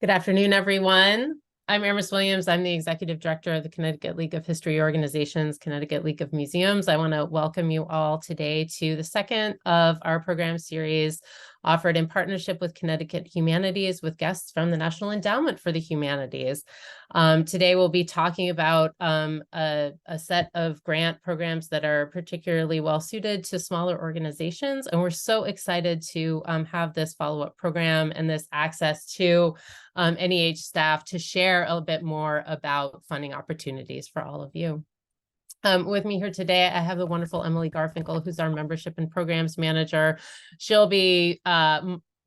Good afternoon, everyone. I'm Emerson Williams. I'm the Executive Director of the Connecticut League of History Organizations, Connecticut League of Museums. I want to welcome you all today to the second of our program series offered in partnership with Connecticut Humanities with guests from the National Endowment for the Humanities. Today we'll be talking about a set of grant programs that are particularly well suited to smaller organizations. And we're so excited to have this follow-up program and this access to NEH staff to share a bit more about funding opportunities for all of you. With me here today, I have the wonderful Emily Garfinkel, who's our Membership and Programs Manager. She'll be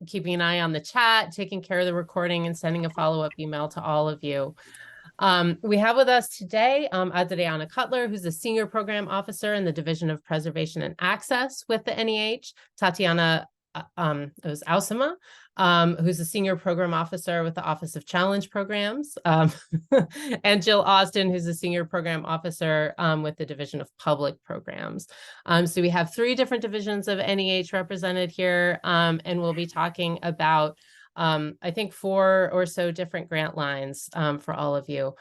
keeping an eye on the chat, taking care of the recording, and sending a follow-up email to all of you. We have with us today Adriana Cutler, who's the Senior Program Officer in the Division of Preservation and Access with the NEH, Tatiana Ausema, who's a Senior Program Officer with the Office of Challenge Programs, and Jill Austin, who's a Senior Program Officer with the Division of Public Programs. So we have three different divisions of NEH represented here, and we'll be talking about I think 4 or so different grant lines for all of you.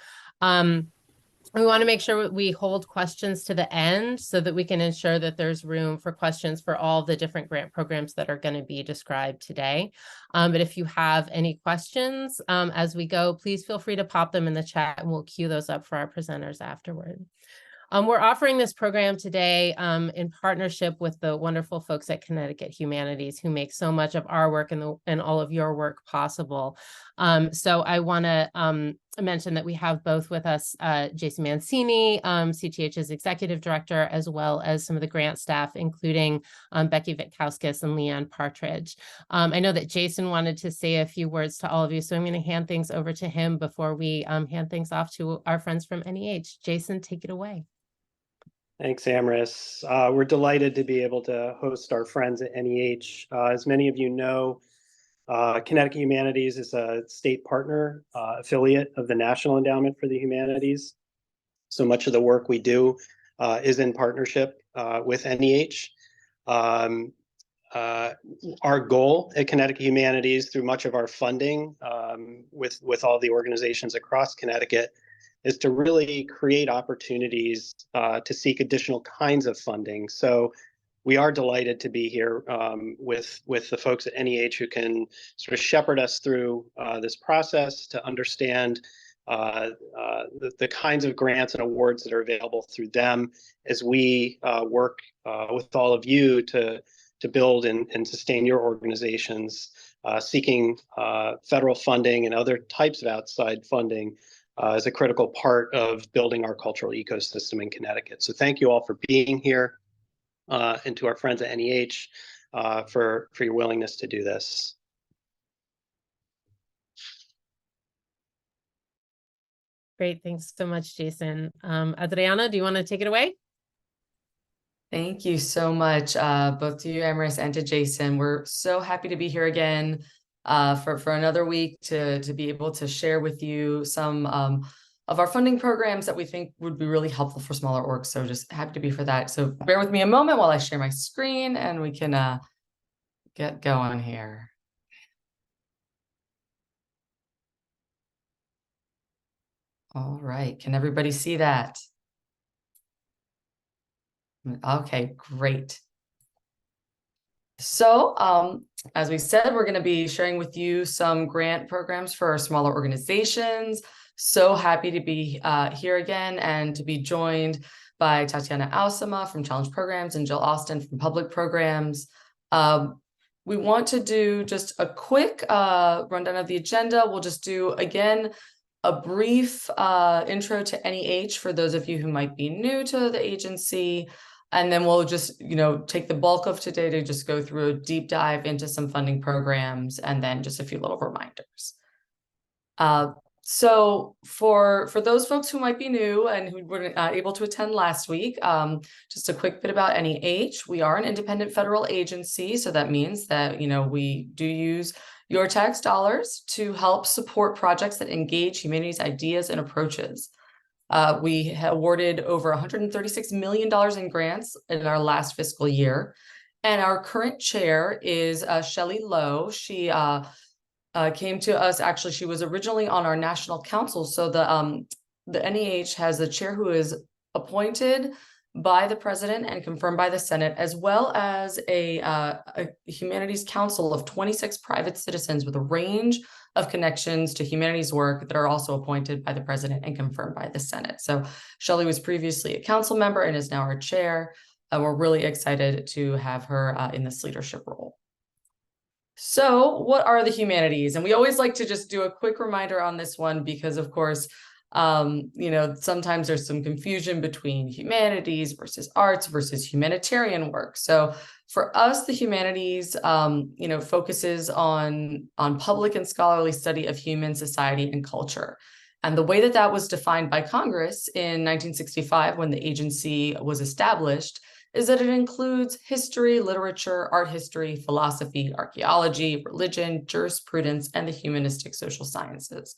We want to make sure we hold questions to the end so that we can ensure that there's room for questions for all the different grant programs that are going to be described today. But if you have any questions as we go, please feel free to pop them in the chat and we'll queue those up for our presenters afterward. We're offering this program today in partnership with the wonderful folks at Connecticut Humanities who make so much of our work and all of your work possible. So I want to mention that we have both with us Jason Mancini, CTH's Executive Director, as well as some of the grant staff, including Becky Vitkauskas and Leanne Partridge. I know that Jason wanted to say a few words to all of you, so I'm going to hand things over to him before we hand things off to our friends from NEH. Jason, take it away. Thanks, Amris. We're delighted to be able to host our friends at NEH. As many of you know, Connecticut Humanities is a state partner affiliate of the National Endowment for the Humanities. So much of the work we do is in partnership with NEH. Our goal at Connecticut Humanities through much of our funding with all the organizations across Connecticut is to really create opportunities to seek additional kinds of funding. So we are delighted to be here with the folks at NEH who can sort of shepherd us through this process to understand the kinds of grants and awards that are available through them as we work with all of you to build and sustain your organizations seeking federal funding and other types of outside funding is a critical part of building our cultural ecosystem in Connecticut. So thank you all for being here and to our friends at NEH for your willingness to do this. Great, thanks so much, Jason. Adriana, do you want to take it away? Thank you so much, both to you, Amris, and to Jason. We're so happy to be here again for another week to be able to share with you some of our funding programs that we think would be really helpful for smaller orgs. So just happy to be for that. So bear with me a moment while I share my screen and we can get going here. All right, can everybody see that? Okay, great. So as we said, we're going to be sharing with you some grant programs for our smaller organizations. So happy to be here again and to be joined by Tatiana Ausema from Challenge Programs and Jill Austin from Public Programs. We want to do just a quick rundown of the agenda. We'll just do, again, a brief intro to NEH for those of you who might be new to the agency. And then we'll just, take the bulk of today to just go through a deep dive into some funding programs and then just a few little reminders. So for those folks who might be new and who weren't able to attend last week, just a quick bit about NEH. We are an independent federal agency. So that means that, we do use your tax dollars to help support projects that engage humanities ideas and approaches. We awarded over $136 million in grants in our last fiscal year. And our current chair is Shelley Lowe. She came to us. Actually, she was originally on our national council. So the NEH has a chair who is appointed by the president and confirmed by the Senate, as well as a humanities council of 26 private citizens with a range of connections to humanities work that are also appointed by the president and confirmed by the Senate. So Shelley was previously a council member and is now our chair. We're really excited to have her in this leadership role. So what are the humanities? And we always like to just do a quick reminder on this one because, of course, sometimes there's some confusion between humanities versus arts versus humanitarian work. So for us, the humanities, focuses on public and scholarly study of human society and culture. And the way that that was defined by Congress in 1965, when the agency was established, is that it includes history, literature, art history, philosophy, archaeology, religion, jurisprudence, and the humanistic social sciences.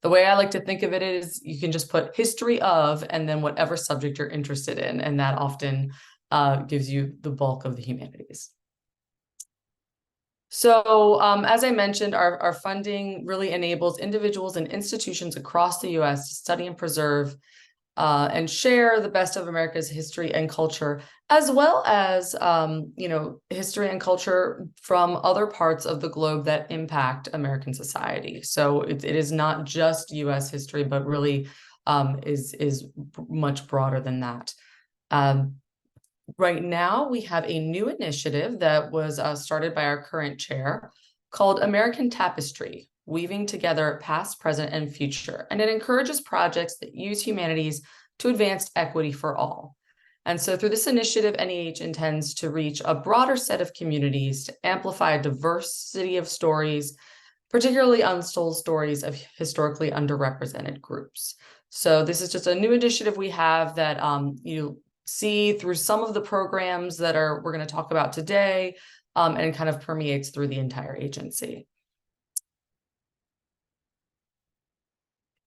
The way I like to think of it is you can just put history of, and then whatever subject you're interested in, and that often gives you the bulk of the humanities. So as I mentioned, our funding really enables individuals and institutions across the US to study and preserve and share the best of America's history and culture, as well as, history and culture from other parts of the globe that impact American society. So it is not just US history, but really is much broader than that. Right now, we have a new initiative that was started by our current chair called American Tapestry, Weaving Together Past, Present, and Future. And it encourages projects that use humanities to advance equity for all. And so through this initiative, NEH intends to reach a broader set of communities to amplify a diversity of stories, particularly untold stories of historically underrepresented groups. So this is just a new initiative we have that you see through some of the programs that we're going to talk about today, and kind of permeates through the entire agency.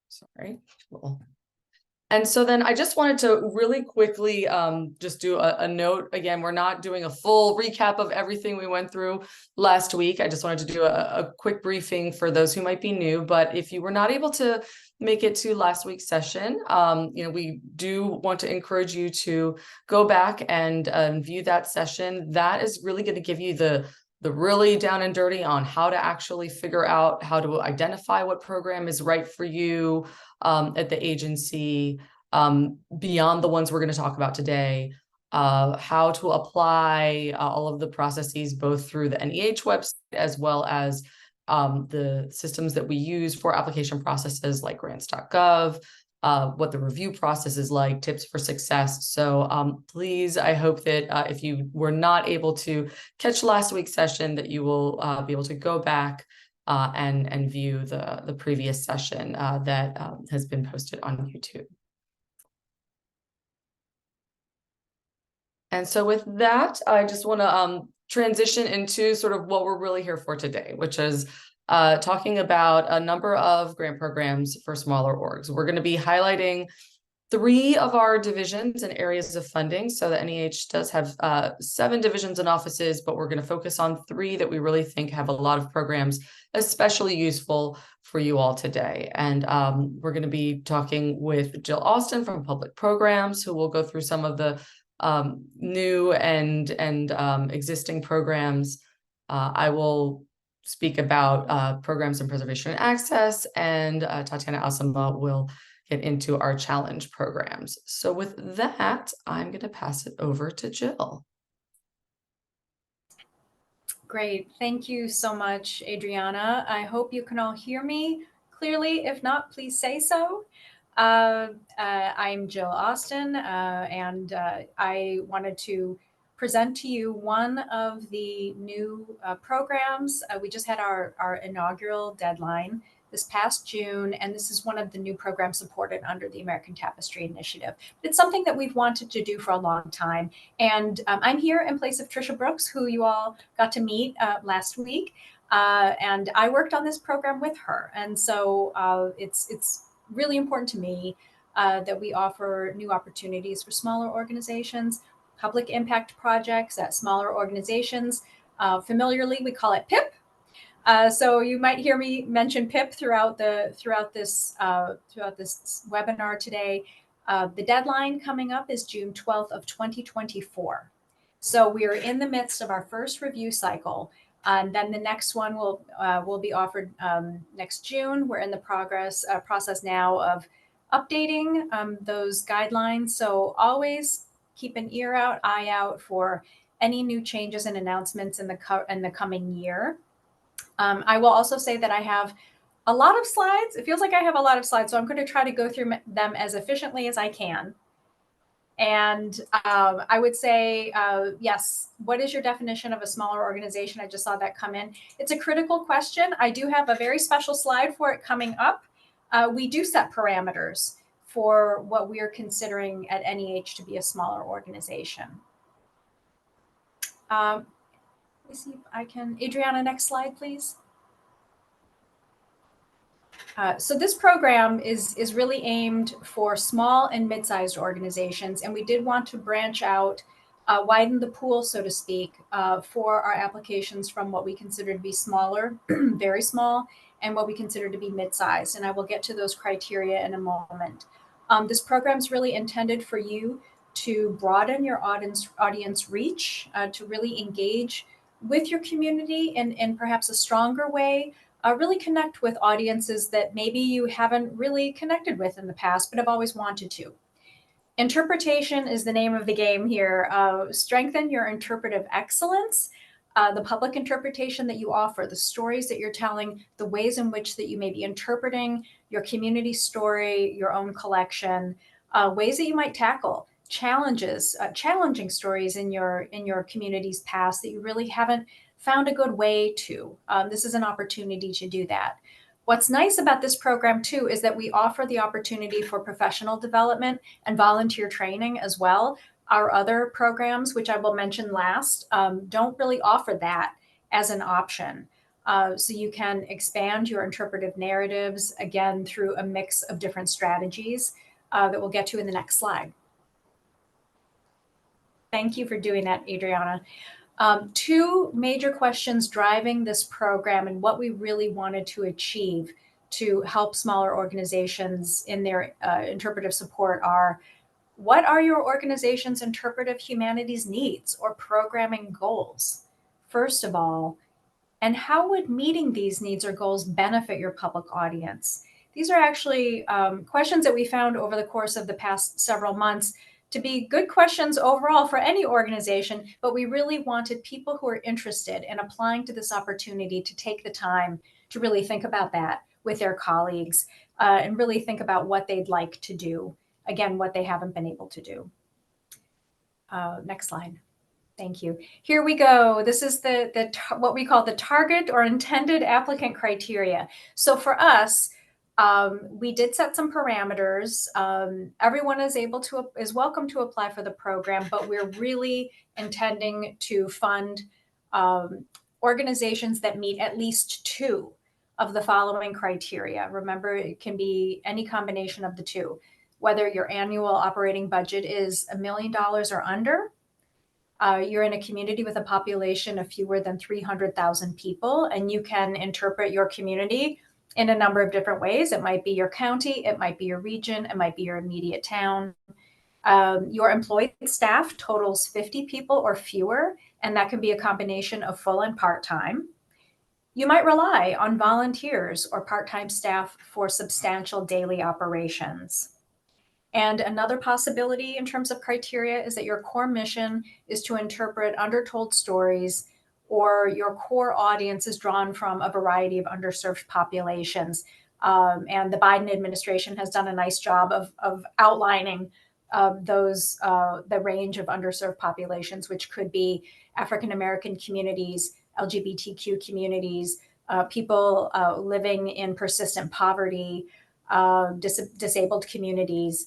Sorry. Cool. And so then I just wanted to really quickly just do a note. Again, we're not doing a full recap of everything we went through last week. I just wanted to do a quick briefing for those who might be new. But if you were not able to make it to last week's session, we do want to encourage you to go back and view that session. That is really going to give you the really down and dirty on how to actually figure out how to identify what program is right for you at the agency, beyond the ones we're going to talk about today, how to apply all of the processes, both through the NEH website, as well as the systems that we use for application processes like grants.gov, what the review process is like, tips for success. So please, I hope that if you were not able to catch last week's session, that you will be able to go back and view the previous session that has been posted on YouTube. And so with that, I just want to transition into sort of what we're really here for today, which is talking about a number of grant programs for smaller orgs. We're going to be highlighting 3 of our divisions and areas of funding. So the NEH does have 7 divisions and offices, but we're going to focus on 3 that we really think have a lot of programs especially useful for you all today. And we're going to be talking with Jill Austin from Public Programs, who will go through some of the new and existing programs. I will speak about programs in preservation and access, and Tatiana Alsama will get into our challenge programs. So with that, I'm going to pass it over to Jill. Great. Thank you so much, Adriana. I hope you can all hear me clearly. If not, please say so. I'm Jill Austin, and I wanted to present to you one of the new programs. We just had our inaugural deadline this past June, and this is one of the new programs supported under the American Tapestry Initiative. It's something that we've wanted to do for a long time. And I'm here in place of Trisha Brooks, who you all got to meet last week. And I worked on this program with her. And so it's really important to me that we offer new opportunities for smaller organizations, public impact projects at smaller organizations. Familiarly, we call it PIP. So you might hear me mention PIP throughout this webinar today. The deadline coming up is June 12th of 2024. So we are in the midst of our first review cycle. And then the next one will be offered next June. We're in the process now of updating those guidelines. So always keep an eye out for any new changes and announcements in the coming year. I will also say that I have a lot of slides. It feels like I have a lot of slides, so I'm going to try to go through them as efficiently as I can. And I would say, yes, what is your definition of a smaller organization? I just saw that come in. It's a critical question. I do have a very special slide for it coming up. We do set parameters for what we are considering at NEH to be a smaller organization. Let me see if I can, Adriana, next slide, please. So this program is really aimed for small and mid-sized organizations, and we did want to branch out, widen the pool, so to speak, for our applications from what we consider to be smaller, very small, and what we consider to be mid-sized. And I will get to those criteria in a moment. This program is really intended for you to broaden your audience reach, to really engage with your community in perhaps a stronger way. Really connect with audiences that maybe you haven't really connected with in the past, but have always wanted to. Interpretation is the name of the game here. Strengthen your interpretive excellence, the public interpretation that you offer, the stories that you're telling, the ways in which that you may be interpreting your community story, your own collection, ways that you might tackle challenges, challenging stories in your community's past that you really haven't found a good way to. This is an opportunity to do that. What's nice about this program too is that we offer the opportunity for professional development and volunteer training as well. Our other programs, which I will mention last, don't really offer that as an option. So you can expand your interpretive narratives, again, through a mix of different strategies that we'll get to in the next slide. Thank you for doing that, Adriana. Two major questions driving this program and what we really wanted to achieve to help smaller organizations in their interpretive support are: what are your organization's interpretive humanities needs or programming goals, first of all, and how would meeting these needs or goals benefit your public audience? These are actually questions that we found over the course of the past several months to be good questions overall for any organization, but we really wanted people who are interested in applying to this opportunity to take the time to really think about that with their colleagues and really think about what they'd like to do. Again, what they haven't been able to do. Next slide. Thank you. Here we go. This is what we call the target or intended applicant criteria. So for us, we did set some parameters. Everyone is welcome to apply for the program, but we're really intending to fund organizations that meet at least two of the following criteria. Remember, it can be any combination of the two. Whether your annual operating budget is $1 million or under, you're in a community with a population of fewer than 300,000 people, and you can interpret your community in a number of different ways. It might be your county, it might be your region, it might be your immediate town. Your employed staff totals 50 people or fewer, and that can be a combination of full and part-time. You might rely on volunteers or part-time staff for substantial daily operations. And another possibility in terms of criteria is that your core mission is to interpret undertold stories, or your core audience is drawn from a variety of underserved populations. And the Biden administration has done a nice job of outlining the range of underserved populations, which could be African-American communities, LGBTQ communities, people living in persistent poverty, disabled communities.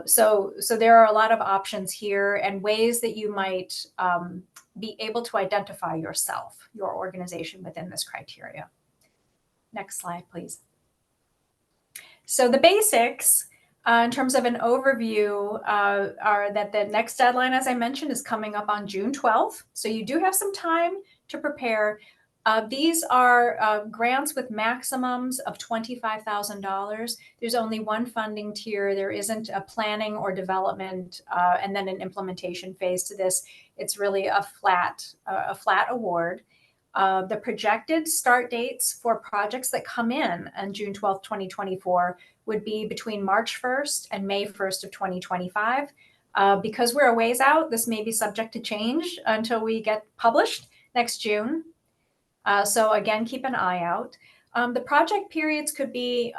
So there are a lot of options here and ways that you might be able to identify yourself, your organization within this criteria. Next slide, please. So the basics in terms of an overview are that the next deadline, as I mentioned, is coming up on June 12th. So you do have some time to prepare. These are grants with maximums of $25,000. There's only one funding tier. There isn't a planning or development and then an implementation phase to this. It's really a flat award. The projected start dates for projects that come in on June 12th, 2024 would be between March 1st and May 1st of 2025. Because we're a ways out, this may be subject to change until we get published next June. So again, keep an eye out. The project periods could be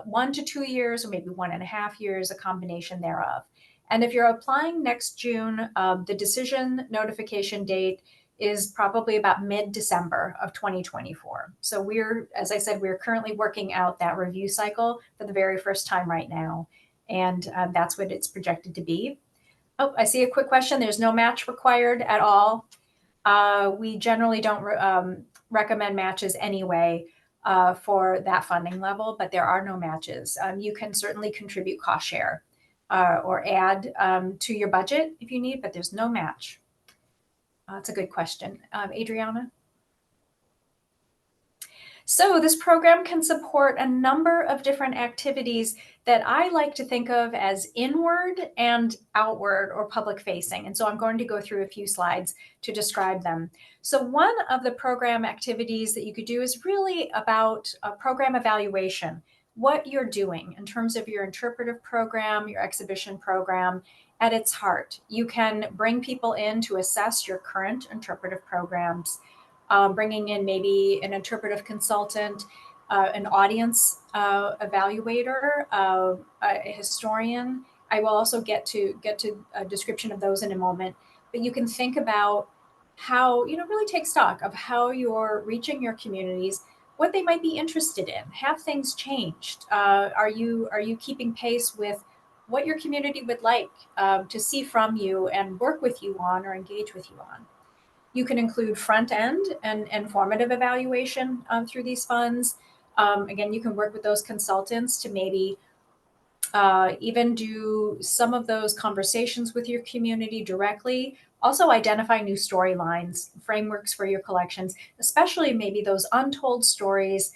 1 to 2 years or maybe 1.5 years, a combination thereof. And if you're applying next June, the decision notification date is probably about mid-December of 2024. So we're, as I said, we're currently working out that review cycle for the very first time right now. And that's what it's projected to be. Oh, I see a quick question. There's no match required at all. We generally don't recommend matches anyway for that funding level, but there are no matches. You can certainly contribute cost share or add to your budget if you need, but there's no match. That's a good question. Adriana? So this program can support a number of different activities that I like to think of as inward and outward or public facing. And so I'm going to go through a few slides to describe them. So one of the program activities that you could do is really about a program evaluation, what you're doing in terms of your interpretive program, your exhibition program. At its heart, you can bring people in to assess your current interpretive programs, bringing in maybe an interpretive consultant, an audience evaluator, a historian. I will also get to a description of those in a moment. But you can think about how, really take stock of how you're reaching your communities, what they might be interested in. Have things changed? Are you keeping pace with what your community would like to see from you and work with you on or engage with you on? You can include front end and formative evaluation through these funds. Again, you can work with those consultants to maybe even do some of those conversations with your community directly. Also identify new storylines, frameworks for your collections, especially maybe those untold stories.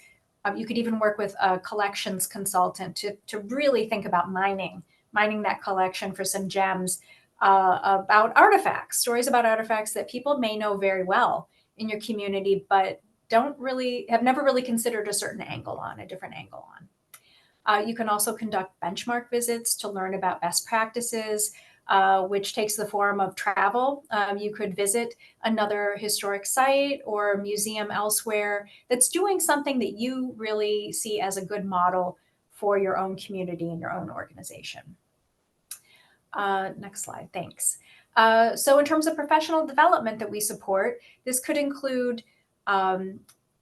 You could even work with a collections consultant to really think about mining that collection for some gems. About artifacts, stories about artifacts that people may know very well in your community, but have never really considered a different angle on. You can also conduct benchmark visits to learn about best practices, which takes the form of travel. You could visit another historic site or museum elsewhere that's doing something that you really see as a good model for your own community and your own organization. Next slide, thanks. So in terms of professional development that we support, this could include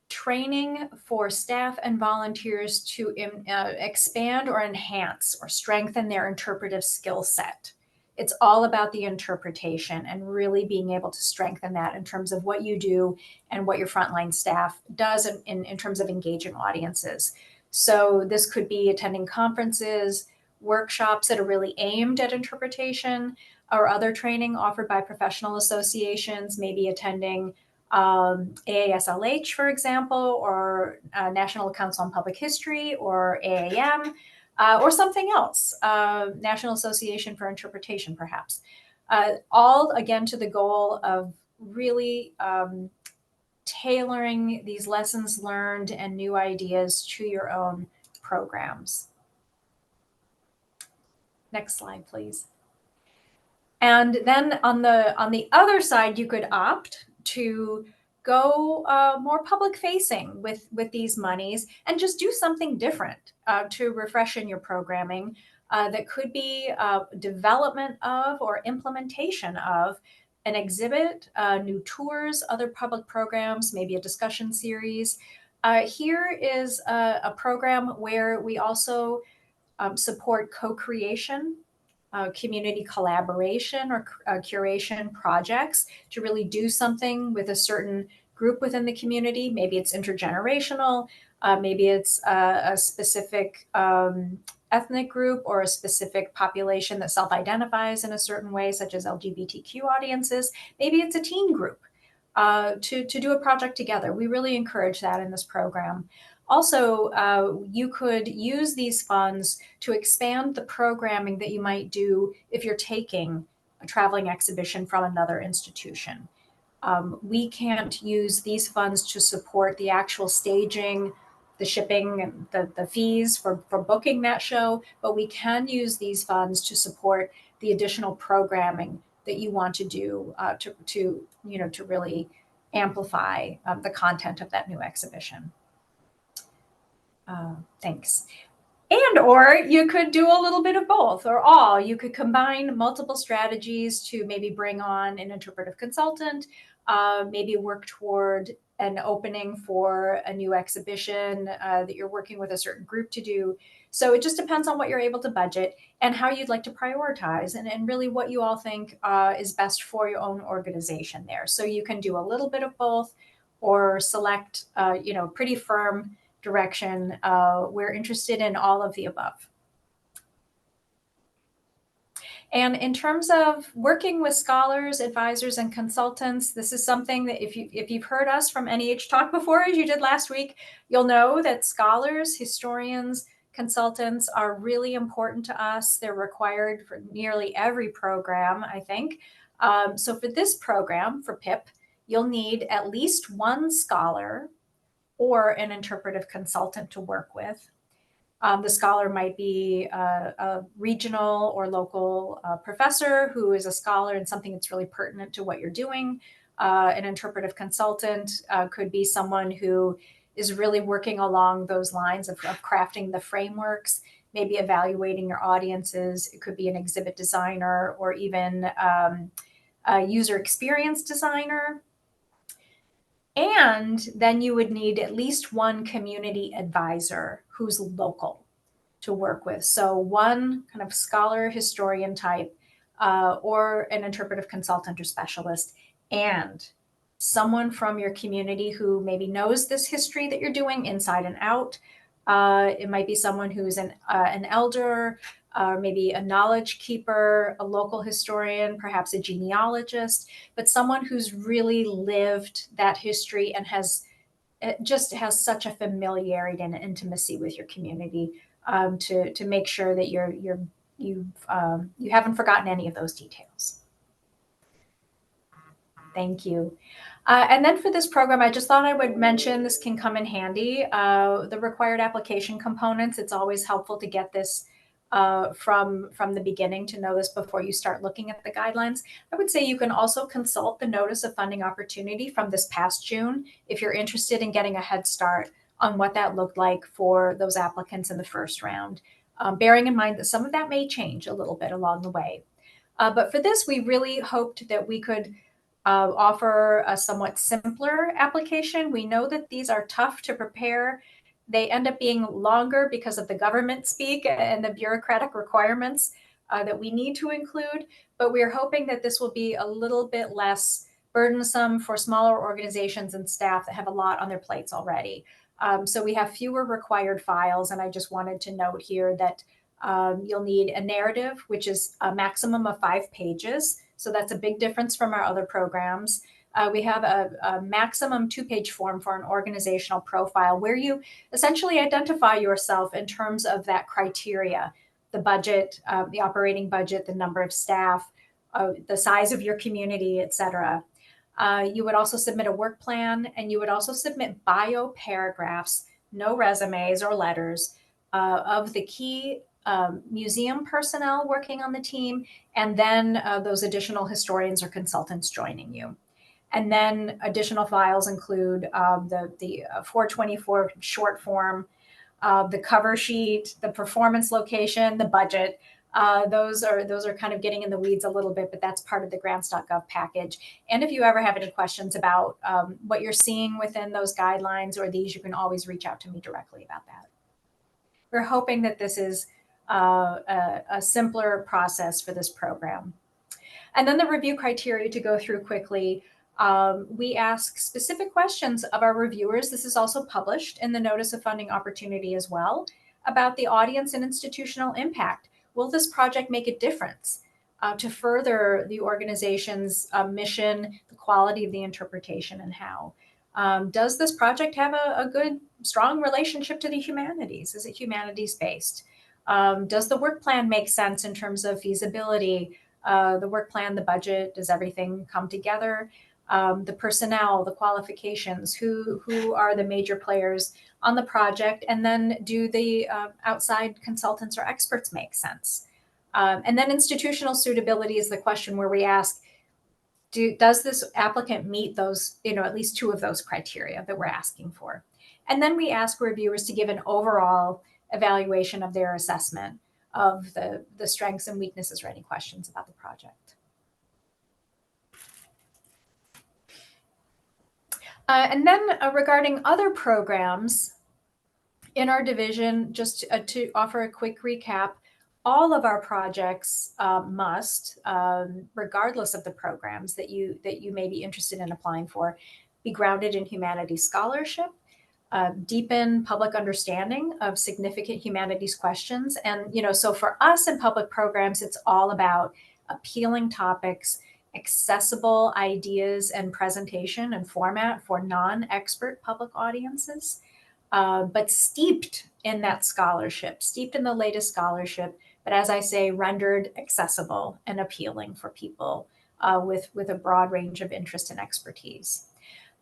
training for staff and volunteers to expand or enhance or strengthen their interpretive skill set. It's all about the interpretation and really being able to strengthen that in terms of what you do and what your frontline staff does in terms of engaging audiences. So this could be attending conferences, workshops that are really aimed at interpretation, or other training offered by professional associations, maybe attending AASLH, for example, or National Council on Public History, or AAM, or something else, National Association for Interpretation, perhaps. All, again, to the goal of really tailoring these lessons learned and new ideas to your own programs. Next slide, please. And then on the other side, you could opt to go more public facing with these monies and just do something different to refresh in your programming. That could be development of or implementation of an exhibit, new tours, other public programs, maybe a discussion series. Here is a program where we also support co-creation, community collaboration, or curation projects to really do something with a certain group within the community. Maybe it's intergenerational, maybe it's a specific ethnic group or a specific population that self-identifies in a certain way, such as LGBTQ audiences. Maybe it's a teen group. to do a project together. We really encourage that in this program. Also, you could use these funds to expand the programming that you might do if you're taking a traveling exhibition from another institution. We can't use these funds to support the actual staging, the shipping, and the fees for booking that show, but we can use these funds to support the additional programming that you want to do to really amplify the content of that new exhibition. Thanks. And or you could do a little bit of both or all. You could combine multiple strategies to maybe bring on an interpretive consultant, maybe work toward an opening for a new exhibition that you're working with a certain group to do. So it just depends on what you're able to budget and how you'd like to prioritize and really what you all think is best for your own organization there. So you can do a little bit of both or select, pretty firm direction. We're interested in all of the above. And in terms of working with scholars, advisors, and consultants, this is something that if you've heard us from NEH Talk before, as you did last week, you'll know that scholars, historians, consultants are really important to us. They're required for nearly every program, I think. So for this program, for PIP, you'll need at least one scholar or an interpretive consultant to work with. The scholar might be a regional or local professor who is a scholar in something that's really pertinent to what you're doing. An interpretive consultant could be someone who is really working along those lines of crafting the frameworks, maybe evaluating your audiences. It could be an exhibit designer or even a user experience designer. And then you would need at least one community advisor who's local to work with. So one kind of scholar, historian type, or an interpretive consultant or specialist, and someone from your community who maybe knows this history that you're doing inside and out. It might be someone who's an elder, maybe a knowledge keeper, a local historian, perhaps a genealogist, but someone who's really lived that history and has such a familiarity and intimacy with your community to make sure that you haven't forgotten any of those details. Thank you. And then for this program, I just thought I would mention this can come in handy. The required application components, it's always helpful to get this from the beginning to know this before you start looking at the guidelines. I would say you can also consult the Notice of Funding Opportunity from this past June if you're interested in getting a head start on what that looked like for those applicants in the first round, bearing in mind that some of that may change a little bit along the way. But for this, we really hoped that we could offer a somewhat simpler application. We know that these are tough to prepare. They end up being longer because of the government speak and the bureaucratic requirements that we need to include, but we're hoping that this will be a little bit less burdensome for smaller organizations and staff that have a lot on their plates already. So we have fewer required files, and I just wanted to note here that you'll need a narrative, which is a maximum of 5 pages. So that's a big difference from our other programs. We have a maximum 2-page form for an organizational profile where you essentially identify yourself in terms of that criteria, the budget, the operating budget, the number of staff, the size of your community, et cetera. You would also submit a work plan, and you would also submit bio paragraphs, no resumes or letters, of the key museum personnel working on the team, and then those additional historians or consultants joining you. And then additional files include the 424 short form, the cover sheet, the performance location, the budget. Those are kind of getting in the weeds a little bit, but that's part of the grants.gov package. And if you ever have any questions about what you're seeing within those guidelines or these, you can always reach out to me directly about that. We're hoping that this is a simpler process for this program. And then the review criteria to go through quickly. We ask specific questions of our reviewers. This is also published in the Notice of Funding Opportunity as well, about the audience and institutional impact. Will this project make a difference? to further the organization's mission, the quality of the interpretation, and how. Does this project have a good, strong relationship to the humanities? Is it humanities-based? Does the work plan make sense in terms of feasibility? The work plan, the budget, does everything come together? The personnel, the qualifications, who are the major players on the project, and then do the outside consultants or experts make sense? And then institutional suitability is the question where we ask, does this applicant meet those, at least two of those criteria that we're asking for? And then we ask reviewers to give an overall evaluation of their assessment of the strengths and weaknesses or any questions about the project. And then regarding other programs in our division, just to offer a quick recap, all of our projects must, regardless of the programs that you may be interested in applying for, be grounded in humanities scholarship, deepen public understanding of significant humanities questions. And, so for us in public programs, it's all about appealing topics, accessible ideas and presentation and format for non-expert public audiences, but steeped in that scholarship, steeped in the latest scholarship, but as I say, rendered accessible and appealing for people with a broad range of interest and expertise.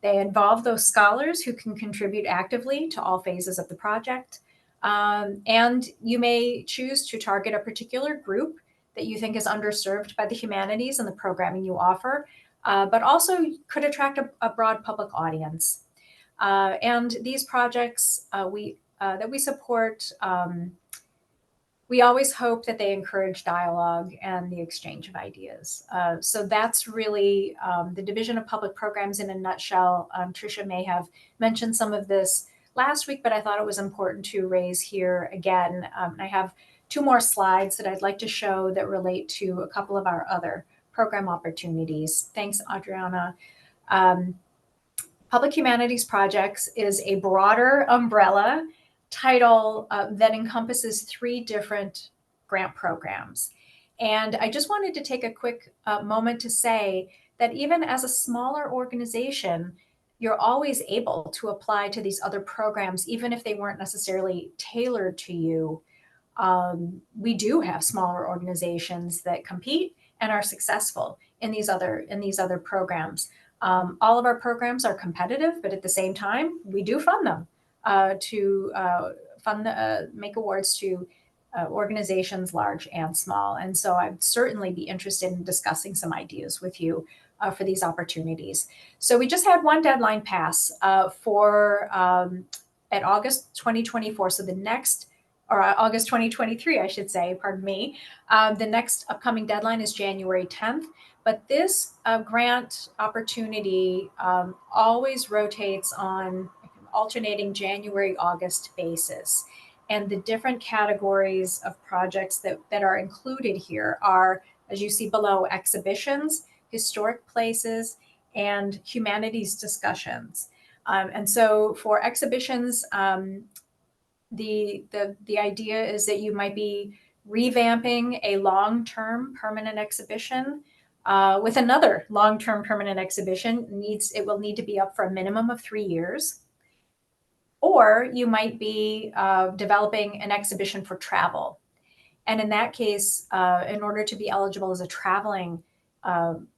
They involve those scholars who can contribute actively to all phases of the project. And you may choose to target a particular group that you think is underserved by the humanities and the programming you offer, but also could attract a broad public audience. And these projects that we support, we always hope that they encourage dialogue and the exchange of ideas. So that's really the Division of Public Programs in a nutshell. Tricia may have mentioned some of this last week, but I thought it was important to raise here again. I have two more slides that I'd like to show that relate to a couple of our other program opportunities. Thanks, Adriana. Public Humanities Projects is a broader umbrella title that encompasses 3 different grant programs. And I just wanted to take a quick moment to say that even as a smaller organization, you're always able to apply to these other programs, even if they weren't necessarily tailored to you. We do have smaller organizations that compete and are successful in these other programs. All of our programs are competitive, but at the same time, we do fund them to make awards to organizations large and small. And so I'd certainly be interested in discussing some ideas with you for these opportunities. So we just had one deadline pass at August 2024. So the next, or August 2023, I should say, pardon me. The next upcoming deadline is January 10th. But this grant opportunity always rotates on alternating January-August basis. And the different categories of projects that are included here are, as you see below, exhibitions, historic places, and humanities discussions. And so for exhibitions, the idea is that you might be revamping a long-term permanent exhibition with another long-term permanent exhibition. It will need to be up for a minimum of 3 years. Or you might be developing an exhibition for travel. And in that case, in order to be eligible as a traveling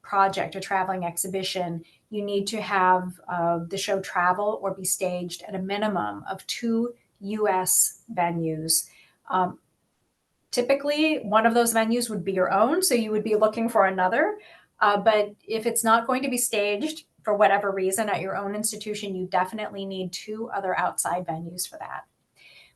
project, a traveling exhibition, you need to have the show travel or be staged at a minimum of 2 US venues. Typically, one of those venues would be your own, so you would be looking for another. But if it's not going to be staged for whatever reason at your own institution, you definitely need 2 other outside venues for that.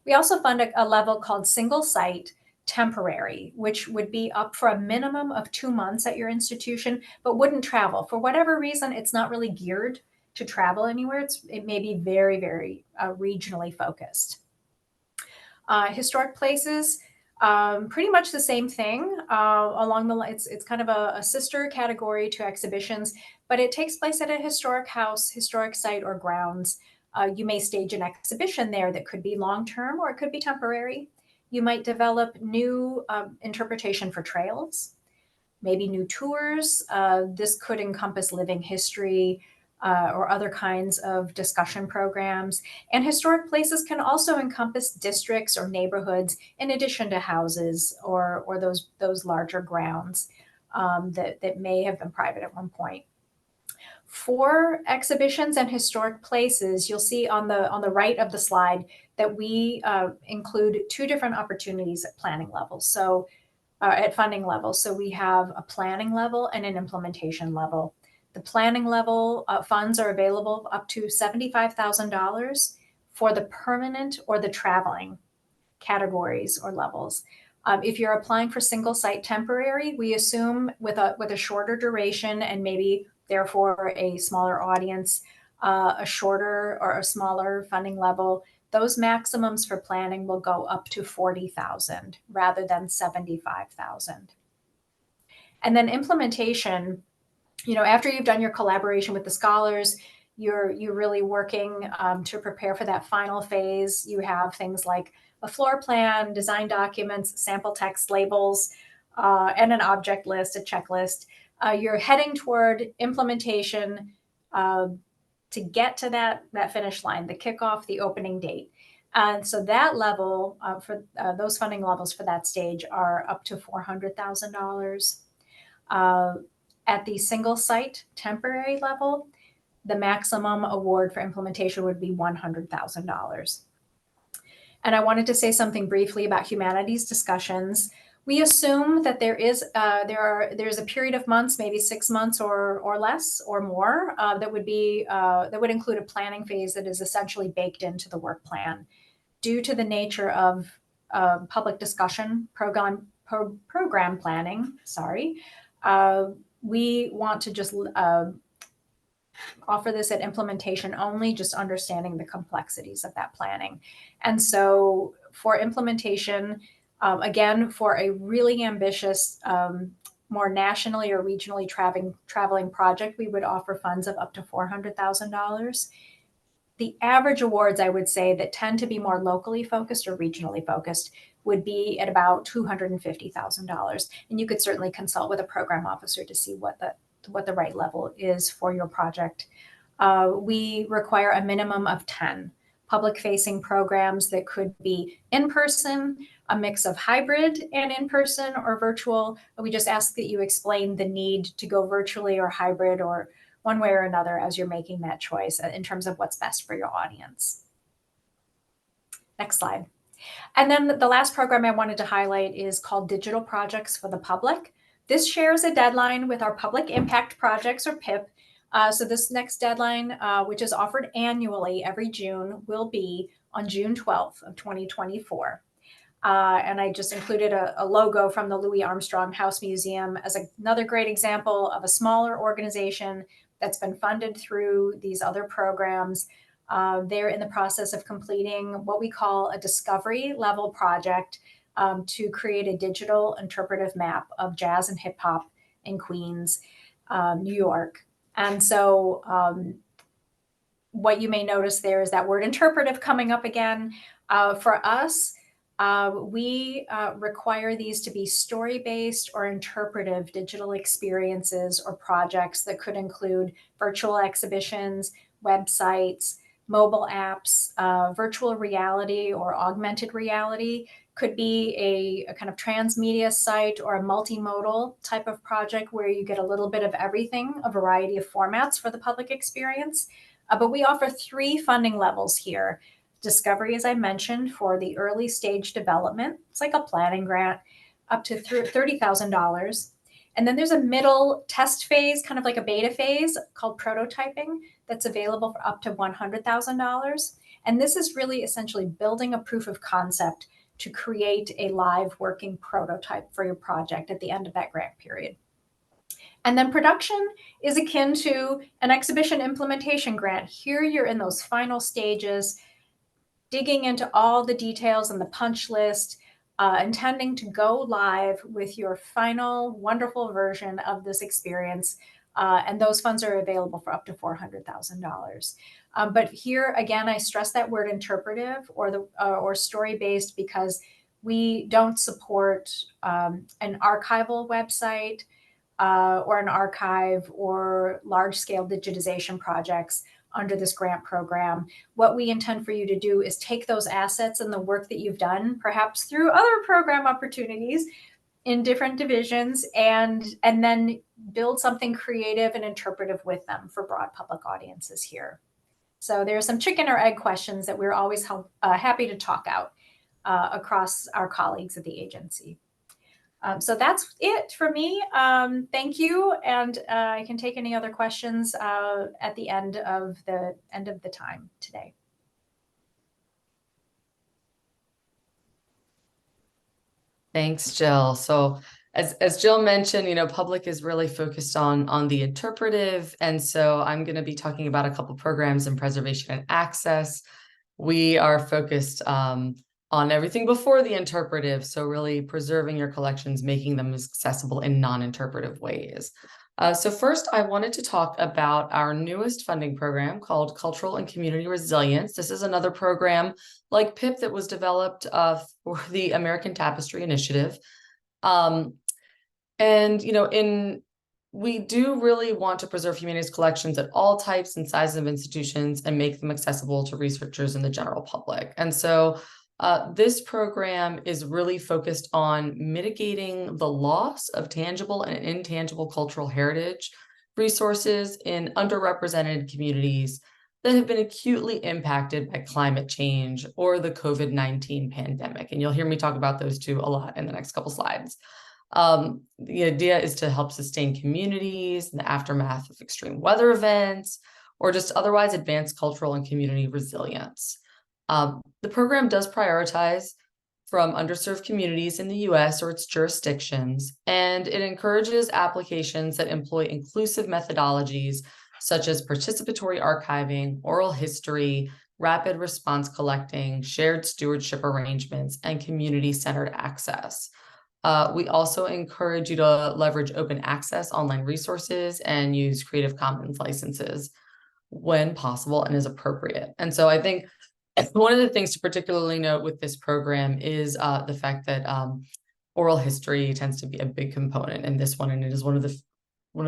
We also fund a level called single site temporary, which would be up for a minimum of 2 months at your institution, but wouldn't travel. For whatever reason, it's not really geared to travel anywhere. It may be very, very regionally focused. Historic places, pretty much the same thing. It's kind of a sister category to exhibitions, but it takes place at a historic house, historic site, or grounds. You may stage an exhibition there that could be long-term or it could be temporary. You might develop new interpretation for trails. maybe new tours. This could encompass living history or other kinds of discussion programs. And historic places can also encompass districts or neighborhoods in addition to houses or those larger grounds that may have been private at one point. For exhibitions and historic places, you'll see on the right of the slide that we include two different opportunities at planning levels. So at funding levels. So we have a planning level and an implementation level. The planning level funds are available up to $75,000 for the permanent or the traveling categories or levels. If you're applying for single site temporary, we assume with a shorter duration and maybe therefore a smaller audience, a shorter or a smaller funding level, those maximums for planning will go up to $40,000 rather than $75,000. And then implementation, after you've done your collaboration with the scholars, you're really working to prepare for that final phase. You have things like a floor plan, design documents, sample text labels, and an object list, a checklist. You're heading toward implementation to get to that finish line, the kickoff, the opening date. And so that level for those funding levels for that stage are up to $400,000. At the single site temporary level, the maximum award for implementation would be $100,000. And I wanted to say something briefly about humanities discussions. We assume that there's a period of months, maybe 6 months or less or more, that would include a planning phase that is essentially baked into the work plan. Due to the nature of public discussion program planning, we want to just offer this at implementation only, just understanding the complexities of that planning. And so for implementation, again, for a really ambitious, more nationally or regionally traveling project, we would offer funds of up to $400,000. The average awards, I would say, that tend to be more locally focused or regionally focused would be at about $250,000. And you could certainly consult with a program officer to see what the right level is for your project. We require a minimum of 10 public-facing programs that could be in-person, a mix of hybrid and in-person or virtual. We just ask that you explain the need to go virtually or hybrid or one way or another as you're making that choice in terms of what's best for your audience. Next slide. And then the last program I wanted to highlight is called Digital Projects for the Public. This shares a deadline with our Public Impact Projects, or PIP. So this next deadline, which is offered annually every June, will be on June 12th of 2024. And I just included a logo from the Louis Armstrong House Museum as another great example of a smaller organization that's been funded through these other programs. They're in the process of completing what we call a discovery level project to create a digital interpretive map of jazz and hip hop in Queens, New York. And so what you may notice there is that word interpretive coming up again. For us, we require these to be story-based or interpretive digital experiences or projects that could include virtual exhibitions, websites, mobile apps, virtual reality or augmented reality. Could be a kind of transmedia site or a multimodal type of project where you get a little bit of everything, a variety of formats for the public experience. But we offer 3 funding levels here. Discovery, as I mentioned, for the early stage development. It's like a planning grant, up to $30,000. And then there's a middle test phase, kind of like a beta phase called prototyping, that's available for up to $100,000. And this is really essentially building a proof of concept to create a live working prototype for your project at the end of that grant period. And then production is akin to an exhibition implementation grant. Here you're in those final stages, digging into all the details and the punch list, intending to go live with your final wonderful version of this experience. And those funds are available for up to $400,000. But here, again, I stress that word interpretive or story-based because we don't support an archival website. or an archive or large-scale digitization projects under this grant program. What we intend for you to do is take those assets and the work that you've done, perhaps through other program opportunities in different divisions, and then build something creative and interpretive with them for broad public audiences here. So there are some chicken or egg questions that we're always happy to talk out across our colleagues at the agency. So that's it for me. Thank you, and I can take any other questions at the end of the time today. Thanks, Jill. So as Jill mentioned, public is really focused on the interpretive. And so I'm going to be talking about a couple programs in preservation and access. We are focused on everything before the interpretive. So really preserving your collections, making them accessible in non-interpretive ways. So first, I wanted to talk about our newest funding program called Cultural and Community Resilience. This is another program like PIP that was developed for the American Tapestry Initiative. We do really want to preserve humanities collections at all types and sizes of institutions and make them accessible to researchers and the general public. And so this program is really focused on mitigating the loss of tangible and intangible cultural heritage resources in underrepresented communities that have been acutely impacted by climate change or the COVID-19 pandemic. And you'll hear me talk about those two a lot in the next couple slides. The idea is to help sustain communities in the aftermath of extreme weather events or just otherwise advance cultural and community resilience. The program does prioritize from underserved communities in the U.S. or its jurisdictions, and it encourages applications that employ inclusive methodologies such as participatory archiving, oral history, rapid response collecting, shared stewardship arrangements, and community-centered access. We also encourage you to leverage open access online resources and use Creative Commons licenses when possible and as appropriate. And so I think one of the things to particularly note with this program is the fact that oral history tends to be a big component in this one, and it is one of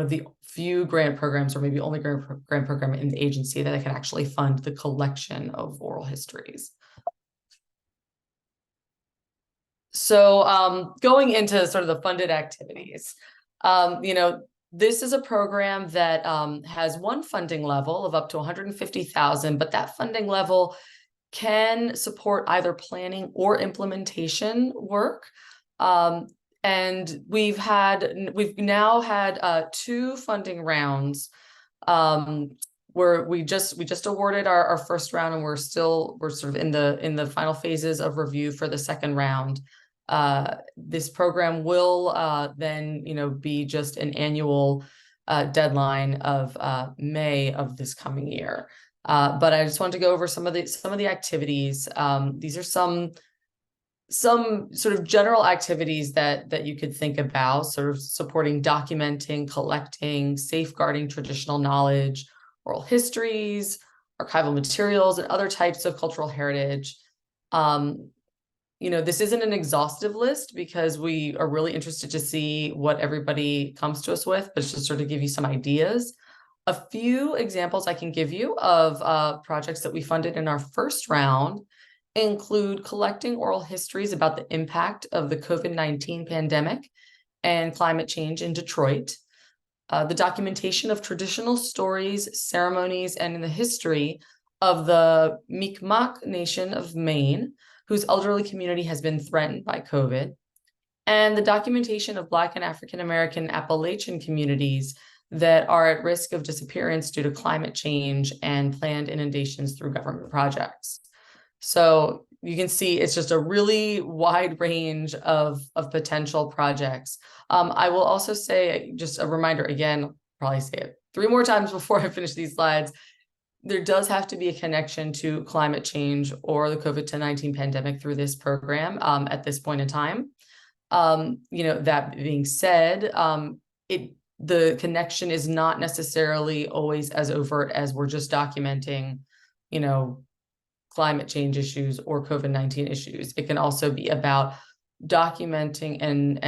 the few grant programs, or maybe only grant program in the agency, that can actually fund the collection of oral histories. So going into sort of the funded activities, this is a program that has one funding level of up to $150,000, but that funding level can support either planning or implementation work. And we've now had 2 funding rounds where we just awarded our first round, and we're sort of in the final phases of review for the second round. This program will then be just an annual deadline of May of this coming year. But I just wanted to go over some of the activities. These are some sort of general activities that you could think about, sort of supporting documenting, collecting, safeguarding traditional knowledge, oral histories, archival materials, and other types of cultural heritage. This isn't an exhaustive list because we are really interested to see what everybody comes to us with, but just sort of give you some ideas. A few examples I can give you of projects that we funded in our first round include collecting oral histories about the impact of the COVID-19 pandemic and climate change in Detroit, the documentation of traditional stories, ceremonies, and the history of the Mi'kmaq Nation of Maine, whose elderly community has been threatened by COVID, and the documentation of Black and African American Appalachian communities that are at risk of disappearance due to climate change and planned inundations through government projects. So you can see it's just a really wide range of potential projects. I will also say, just a reminder again, I'll probably say it 3 more times before I finish these slides, there does have to be a connection to climate change or the COVID-19 pandemic through this program at this point in time. That being said, the connection is not necessarily always as overt as we're just documenting, climate change issues or COVID-19 issues. It can also be about documenting and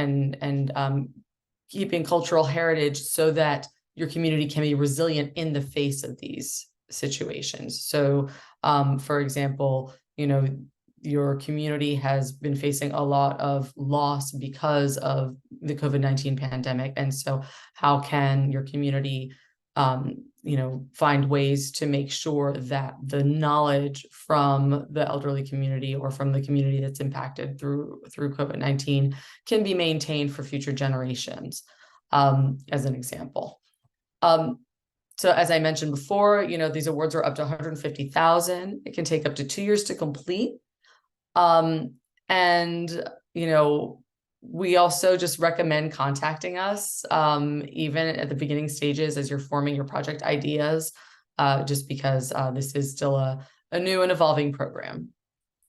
keeping cultural heritage so that your community can be resilient in the face of these situations. So, for example, your community has been facing a lot of loss because of the COVID-19 pandemic. And so how can your community, find ways to make sure that the knowledge from the elderly community or from the community that's impacted through COVID-19 can be maintained for future generations, as an example. So as I mentioned before, these awards are up to $150,000. It can take up to 2 years to complete. We also just recommend contacting us, even at the beginning stages as you're forming your project ideas, just because this is still a new and evolving program.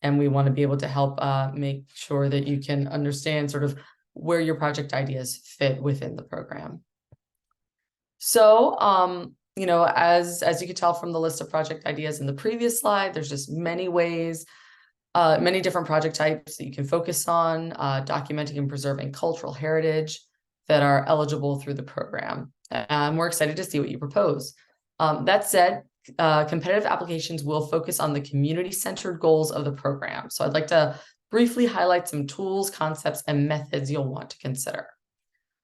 And we want to be able to help make sure that you can understand sort of where your project ideas fit within the program. So, as you could tell from the list of project ideas in the previous slide, there's just many ways, many different project types that you can focus on, documenting and preserving cultural heritage that are eligible through the program. And we're excited to see what you propose. That said, competitive applications will focus on the community-centered goals of the program. So I'd like to briefly highlight some tools, concepts, and methods you'll want to consider.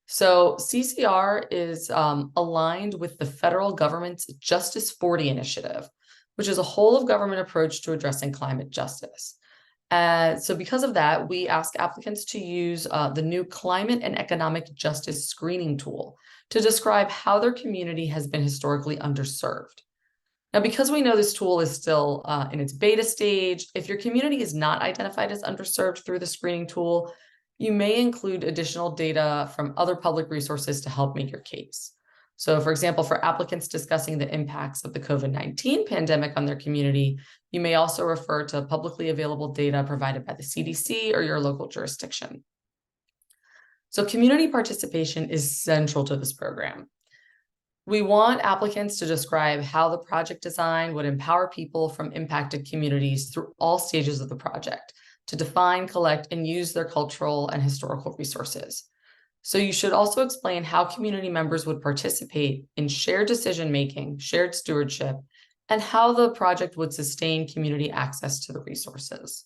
So CCR is aligned with the federal government's Justice 40 initiative, which is a whole of government approach to addressing climate justice. So because of that, we ask applicants to use the new Climate and Economic Justice Screening Tool to describe how their community has been historically underserved. Now, because we know this tool is still in its beta stage, if your community is not identified as underserved through the screening tool, you may include additional data from other public resources to help make your case. So, for example, for applicants discussing the impacts of the COVID-19 pandemic on their community, you may also refer to publicly available data provided by the CDC or your local jurisdiction. So community participation is central to this program. We want applicants to describe how the project design would empower people from impacted communities through all stages of the project to define, collect, and use their cultural and historical resources. So you should also explain how community members would participate in shared decision-making, shared stewardship, and how the project would sustain community access to the resources.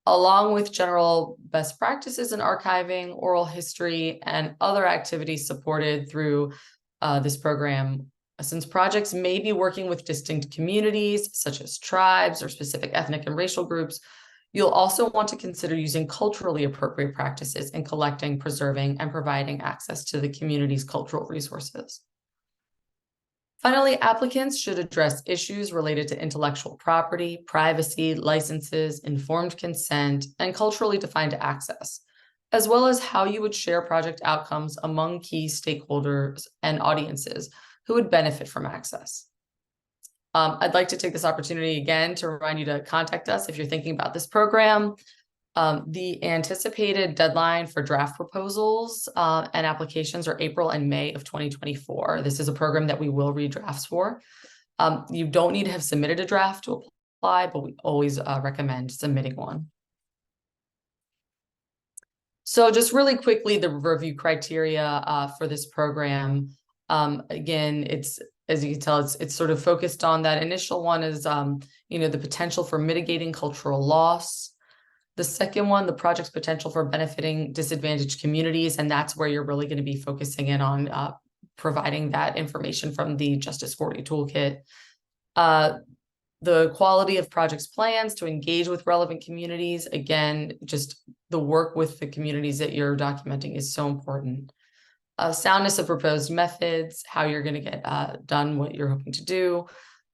Along with general best practices in archiving, oral history, and other activities supported through this program, since projects may be working with distinct communities, such as tribes or specific ethnic and racial groups, you'll also want to consider using culturally appropriate practices in collecting, preserving, and providing access to the community's cultural resources. Finally, applicants should address issues related to intellectual property, privacy, licenses, informed consent, and culturally defined access, as well as how you would share project outcomes among key stakeholders and audiences who would benefit from access. I'd like to take this opportunity again to remind you to contact us if you're thinking about this program. The anticipated deadline for draft proposals and applications are April and May of 2024. This is a program that we will read drafts for. You don't need to have submitted a draft to apply, but we always recommend submitting one. So just really quickly, the review criteria for this program. Again, it's, as you can tell, it's sort of focused on that initial one is, the potential for mitigating cultural loss. The second one, the project's potential for benefiting disadvantaged communities, and that's where you're really going to be focusing in on providing that information from the Justice 40 toolkit. The quality of projects plans to engage with relevant communities. Again, just the work with the communities that you're documenting is so important. Soundness of proposed methods, how you're going to get done what you're hoping to do.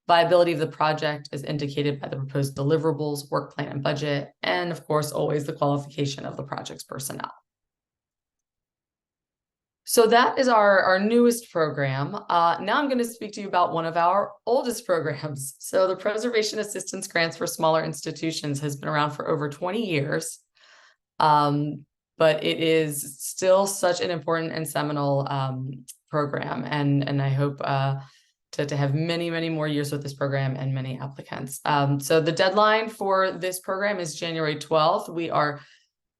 Viability of the project as indicated by the proposed deliverables, work plan, and budget. And of course, always the qualification of the project's personnel. So that is our newest program. Now I'm going to speak to you about one of our oldest programs. So the Preservation Assistance Grants for Smaller Institutions has been around for over 20 years. But it is still such an important and seminal program. And I hope to have many, many more years with this program and many applicants. So the deadline for this program is January 12th. We are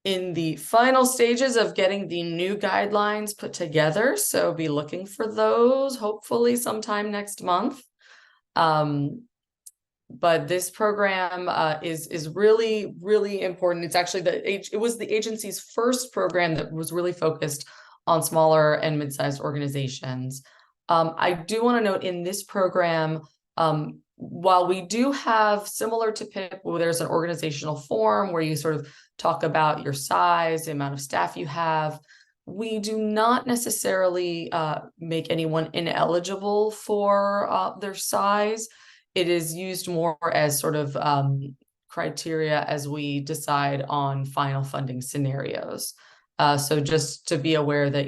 in the final stages of getting the new guidelines put together, so be looking for those hopefully sometime next month. But this program is really, really important. It's actually it was the agency's first program that was really focused on smaller and mid-sized organizations. I do want to note in this program, while we do have, similar to PIP, where there's an organizational form where you sort of talk about your size, the amount of staff you have, we do not necessarily make anyone ineligible for their size. It is used more as sort of criteria as we decide on final funding scenarios. So just to be aware that,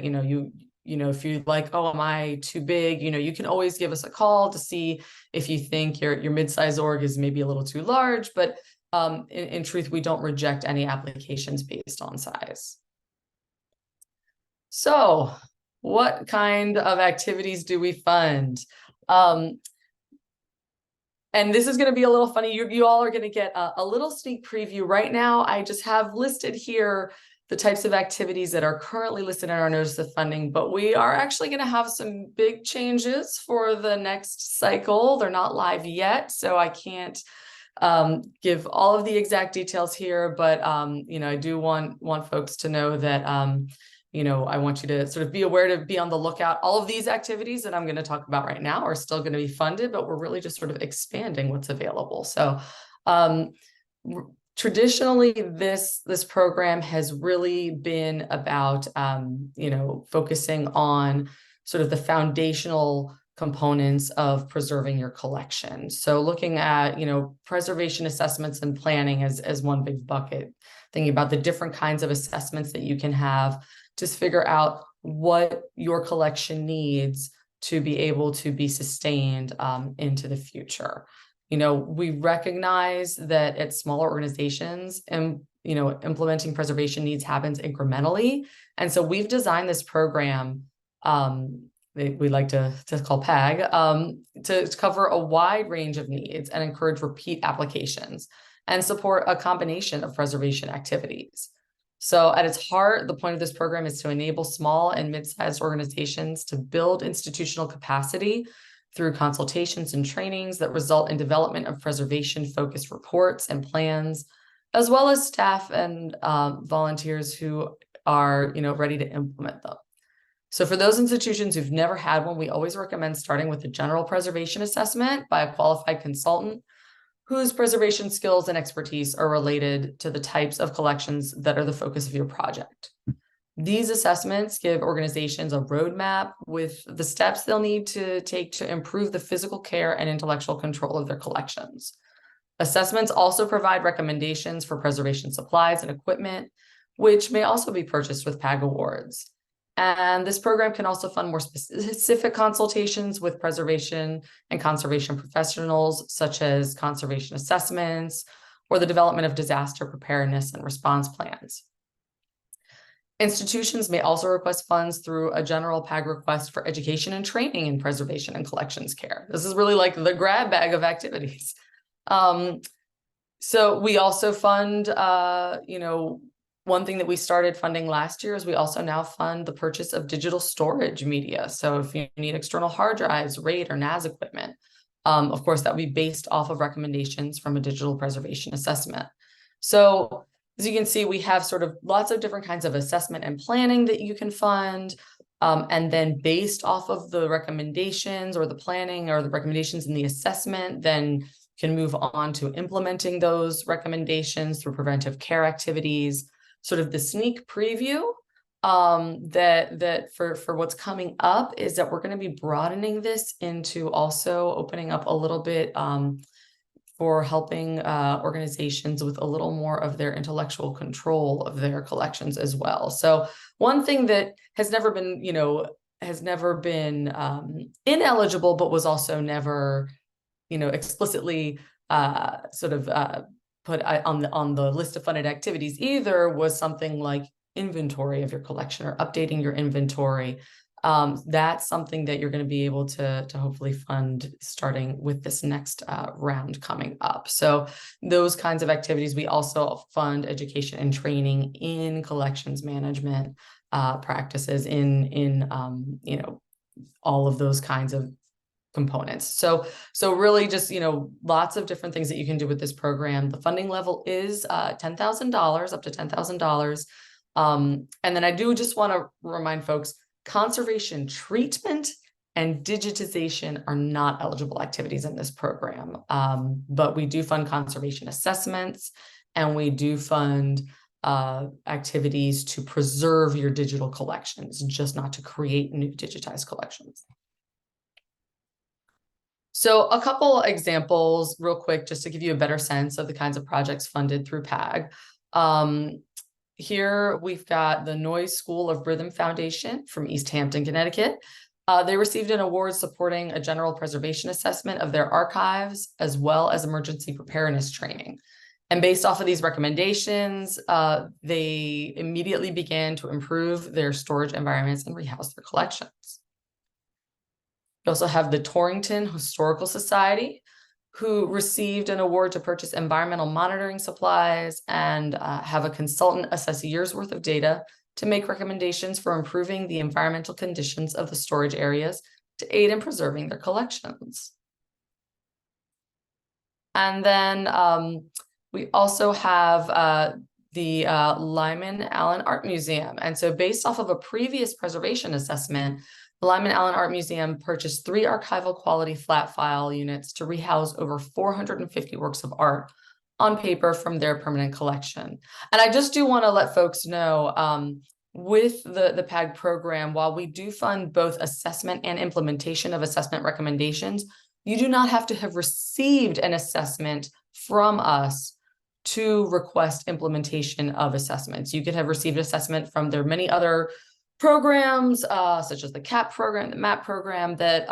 if you're like, oh, am I too big? You can always give us a call to see if you think your mid-size org is maybe a little too large, but in truth, we don't reject any applications based on size. So what kind of activities do we fund? And this is going to be a little funny. You all are going to get a little sneak preview right now. I just have listed here the types of activities that are currently listed in our notice of funding, but we are actually going to have some big changes for the next cycle. They're not live yet, so I can't give all of the exact details here, but I do want folks to know that I want you to sort of be aware to be on the lookout. All of these activities that I'm going to talk about right now are still going to be funded, but we're really just sort of expanding what's available. So traditionally, this program has really been about, focusing on sort of the foundational components of preserving your collection. So looking at, preservation assessments and planning as one big bucket, thinking about the different kinds of assessments that you can have to figure out what your collection needs to be able to be sustained into the future. We recognize that at smaller organizations and, implementing preservation needs happens incrementally. And so we've designed this program, we like to call PAG, to cover a wide range of needs and encourage repeat applications and support a combination of preservation activities. So at its heart, the point of this program is to enable small and mid-sized organizations to build institutional capacity through consultations and trainings that result in development of preservation-focused reports and plans, as well as staff and volunteers who are, ready to implement them. So for those institutions who've never had one, we always recommend starting with a general preservation assessment by a qualified consultant whose preservation skills and expertise are related to the types of collections that are the focus of your project. These assessments give organizations a roadmap with the steps they'll need to take to improve the physical care and intellectual control of their collections. Assessments also provide recommendations for preservation supplies and equipment, which may also be purchased with PAG awards. And this program can also fund more specific consultations with preservation and conservation professionals, such as conservation assessments or the development of disaster preparedness and response plans. Institutions may also request funds through a general PAG request for education and training in preservation and collections care. This is really like the grab bag of activities. So we also fund, one thing that we started funding last year is we also now fund the purchase of digital storage media. So if you need external hard drives, RAID or NAS equipment, of course, that would be based off of recommendations from a digital preservation assessment. So as you can see, we have sort of lots of different kinds of assessment and planning that you can fund. And then based off of the recommendations or the planning or the recommendations in the assessment, then can move on to implementing those recommendations through preventive care activities. Sort of the sneak preview that for what's coming up is that we're going to be broadening this into also opening up a little bit for helping organizations with a little more of their intellectual control of their collections as well. So one thing that has never been, ineligible, but was also never, explicitly put on the list of funded activities either, was something like inventory of your collection or updating your inventory. That's something that you're going to be able to hopefully fund starting with this next round coming up. So those kinds of activities. We also fund education and training in collections management practices in all of those kinds of components. So really just, lots of different things that you can do with this program. The funding level is $10,000, up to $10,000. And then I do just want to remind folks, conservation treatment and digitization are not eligible activities in this program. But we do fund conservation assessments, and we do fund activities to preserve your digital collections, just not to create new digitized collections. So a couple examples real quick, just to give you a better sense of the kinds of projects funded through PAG. Here we've got the Noyes School of Rhythm Foundation from East Hampton, Connecticut. They received an award supporting a general preservation assessment of their archives, as well as emergency preparedness training. And based off of these recommendations, they immediately began to improve their storage environments and rehouse their collections. We also have the Torrington Historical Society, who received an award to purchase environmental monitoring supplies and have a consultant assess a year's worth of data to make recommendations for improving the environmental conditions of the storage areas to aid in preserving their collections. And then we also have the Lyman Allen Art Museum. And so based off of a previous preservation assessment, the Lyman Allen Art Museum purchased 3 archival quality flat file units to rehouse over 450 works of art on paper from their permanent collection. And I just do want to let folks know, with the PAG program, while we do fund both assessment and implementation of assessment recommendations, you do not have to have received an assessment from us to request implementation of assessments. You could have received assessment from their many other programs, such as the CAP program, the MAP program that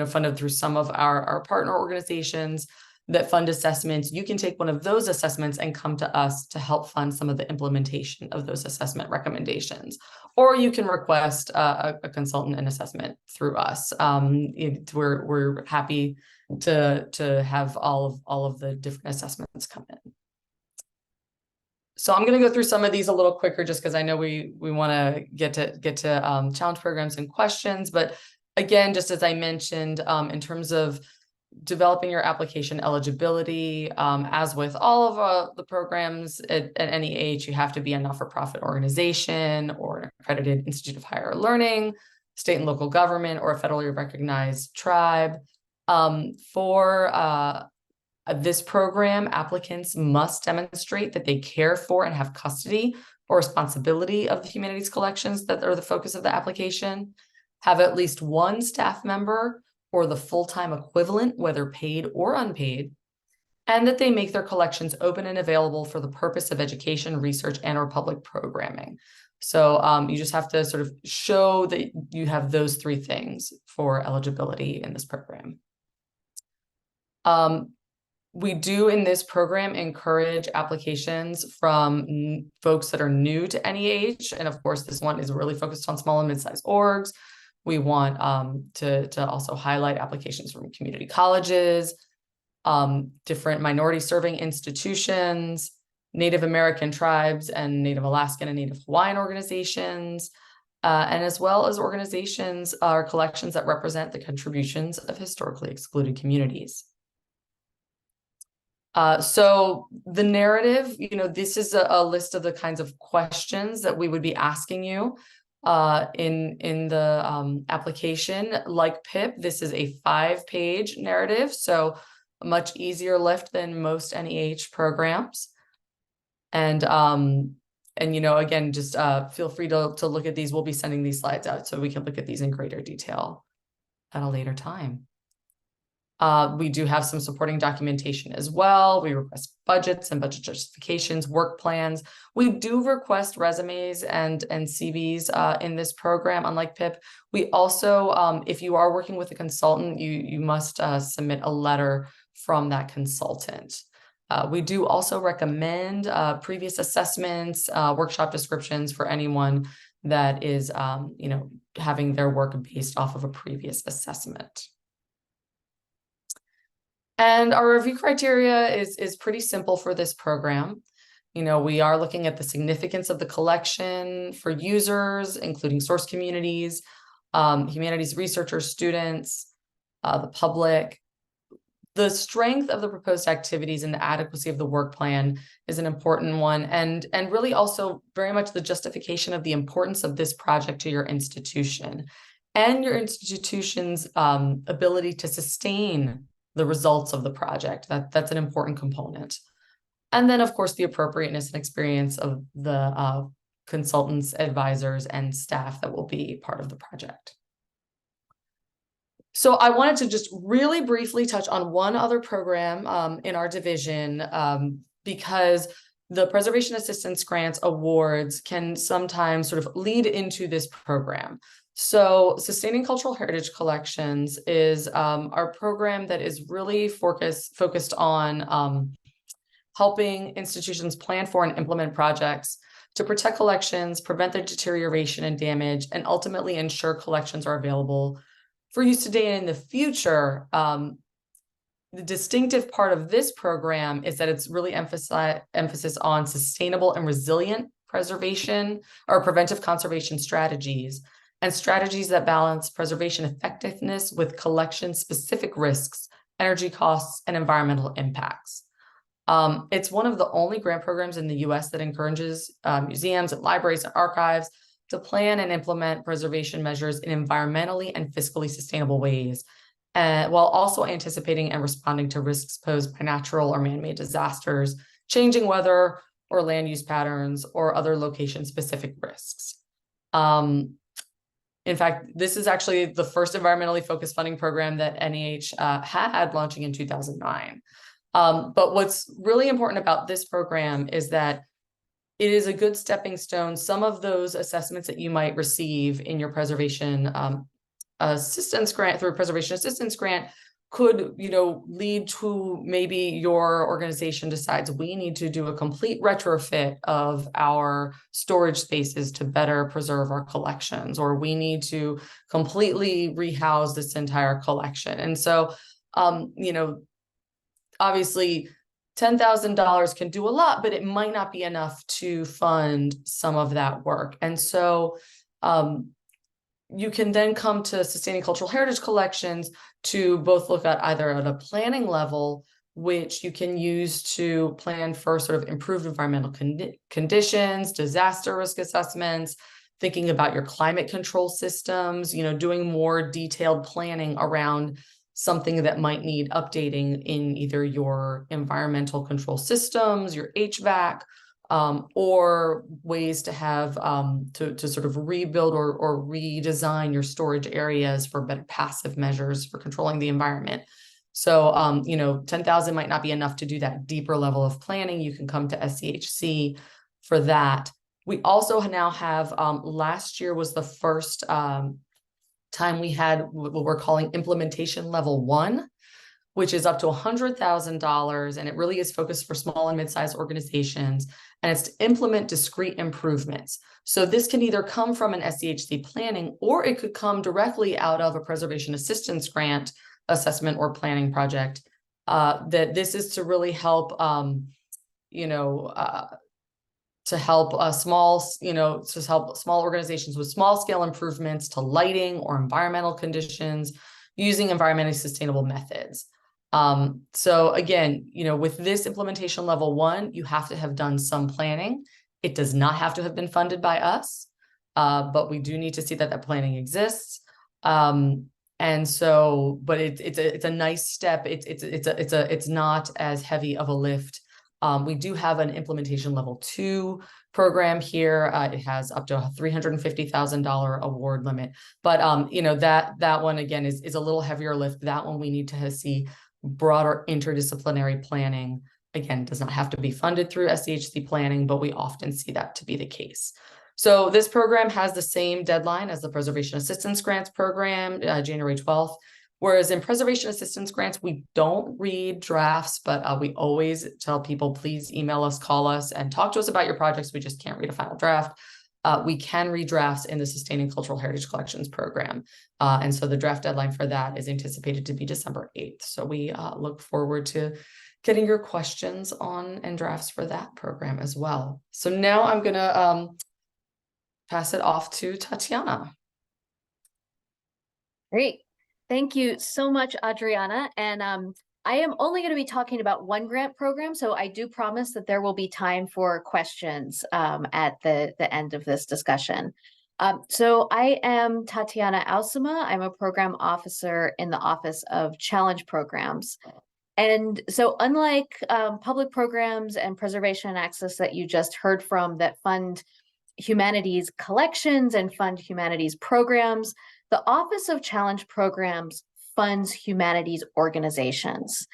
funded through some of our partner organizations that fund assessments. You can take one of those assessments and come to us to help fund some of the implementation of those assessment recommendations. Or you can request a consultant and assessment through us. We're happy to have all of the different assessments come in. So I'm going to go through some of these a little quicker, just because I know we want to get to challenge programs and questions. But again, just as I mentioned, in terms of developing your application eligibility, as with all of the programs at NEH, you have to be a not-for-profit organization or an accredited institute of higher learning, state and local government, or a federally recognized tribe. For this program, applicants must demonstrate that they care for and have custody or responsibility of the humanities collections that are the focus of the application, have at least one staff member or the full-time equivalent, whether paid or unpaid, and that they make their collections open and available for the purpose of education, research, and or public programming. So you just have to sort of show that you have those 3 things for eligibility in this program. We do in this program encourage applications from folks that are new to NEH. And of course, this one is really focused on small and mid-sized orgs. We want to also highlight applications from community colleges, different minority serving institutions, Native American tribes and Native Alaskan and Native Hawaiian organizations, and as well as organizations or collections that represent the contributions of historically excluded communities. So the narrative, this is a list of the kinds of questions that we would be asking you in the application. Like PIP, this is a 5-page narrative, so a much easier lift than most NEH programs. And again, just feel free to look at these. We'll be sending these slides out so we can look at these in greater detail at a later time. We do have some supporting documentation as well. We request budgets and budget justifications, work plans. We do request resumes and CVs in this program, unlike PIP. We also, if you are working with a consultant, you must submit a letter from that consultant. We do also recommend previous assessments, workshop descriptions for anyone that is, having their work based off of a previous assessment. And our review criteria is pretty simple for this program. We are looking at the significance of the collection for users, including source communities, humanities researchers, students, the public. The strength of the proposed activities and the adequacy of the work plan is an important one, and really also very much the justification of the importance of this project to your institution and your institution's ability to sustain the results of the project. That's an important component. And then, of course, the appropriateness and experience of the consultants, advisors, and staff that will be part of the project. So I wanted to just really briefly touch on one other program in our division, because the Preservation Assistance Grants Awards can sometimes sort of lead into this program. So Sustaining Cultural Heritage Collections is our program that is really focused on helping institutions plan for and implement projects to protect collections, prevent their deterioration and damage, and ultimately ensure collections are available for use today and in the future. The distinctive part of this program is that it's really emphasis on sustainable and resilient preservation or preventive conservation strategies, and strategies that balance preservation effectiveness with collection-specific risks, energy costs, and environmental impacts. It's one of the only grant programs in the U.S. that encourages museums and libraries and archives to plan and implement preservation measures in environmentally and fiscally sustainable ways, while also anticipating and responding to risks posed by natural or man-made disasters, changing weather or land use patterns, or other location-specific risks. In fact, this is actually the first environmentally focused funding program that NEH had, launching in 2009. But what's really important about this program is that it is a good stepping stone. Some of those assessments that you might receive in your preservation assistance grant, through a preservation assistance grant, could lead to maybe your organization decides we need to do a complete retrofit of our storage spaces to better preserve our collections, or we need to completely rehouse this entire collection. And so, obviously, $10,000 can do a lot, but it might not be enough to fund some of that work. And so you can then come to Sustaining Cultural Heritage Collections to both look at either at a planning level, which you can use to plan for sort of improved environmental conditions, disaster risk assessments, thinking about your climate control systems, doing more detailed planning around something that might need updating in either your environmental control systems, your HVAC, or ways to have to sort of rebuild or redesign your storage areas for better passive measures for controlling the environment. So, $10,000 might not be enough to do that deeper level of planning. You can come to SCHC for that. We also now have, last year was the first time we had what we're calling implementation level 1, which is up to $100,000, and it really is focused for small and mid-sized organizations, and it's to implement discrete improvements. So this can either come from an SCHC planning, or it could come directly out of a preservation assistance grant assessment or planning project. That this is to really help, to help small organizations with small scale improvements to lighting or environmental conditions using environmentally sustainable methods. So again, with this implementation level 1, you have to have done some planning. It does not have to have been funded by us, but we do need to see that that planning exists. And so, but it's a nice step. It's not as heavy of a lift. We do have an implementation level 2 program here. It has up to a $350,000 award limit, but that one again is a little heavier lift. That one we need to see broader interdisciplinary planning. Again, does not have to be funded through SCHC planning, but we often see that to be the case. So this program has the same deadline as the Preservation Assistance Grants Program, January 12th. Whereas in preservation assistance grants, we don't read drafts, but we always tell people, please email us, call us, and talk to us about your projects. We just can't read a final draft. we can read drafts in the Sustaining Cultural Heritage Collections program. And so the draft deadline for that is anticipated to be December 8th. So we look forward to getting your questions on and drafts for that program as well. So now I'm gonna pass it off to Tatiana. Great. Thank you so much, Adriana. And I am only going to be talking about one grant program, so I do promise that there will be time for questions at the end of this discussion. So I am Tatiana Ausema. I'm a program officer in the Office of Challenge Programs. And so unlike public programs and preservation and access that you just heard from that fund humanities collections and fund humanities programs, the Office of Challenge Programs funds humanities organizations.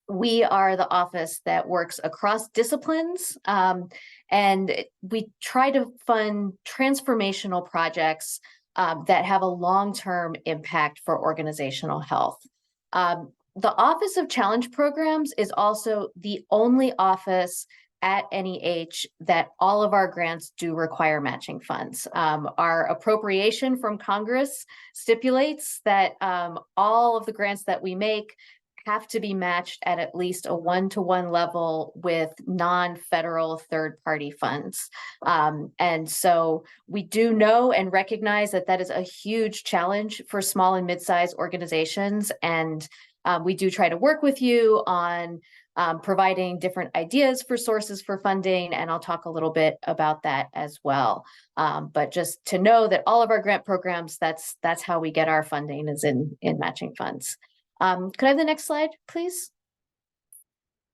We are the office that works across disciplines, and we try to fund transformational projects that have a long-term impact for organizational health. The Office of Challenge Programs is also the only office at NEH that all of our grants do require matching funds. Our appropriation from Congress stipulates that all of the grants that we make have to be matched at least a 1-to-1 level with non-federal third-party funds. And so we do know and recognize that that is a huge challenge for small and mid-sized organizations. And we do try to work with you on providing different ideas for sources for funding, and I'll talk a little bit about that as well. But just to know that all of our grant programs, that's how we get our funding, is in matching funds. Could I have the next slide, please?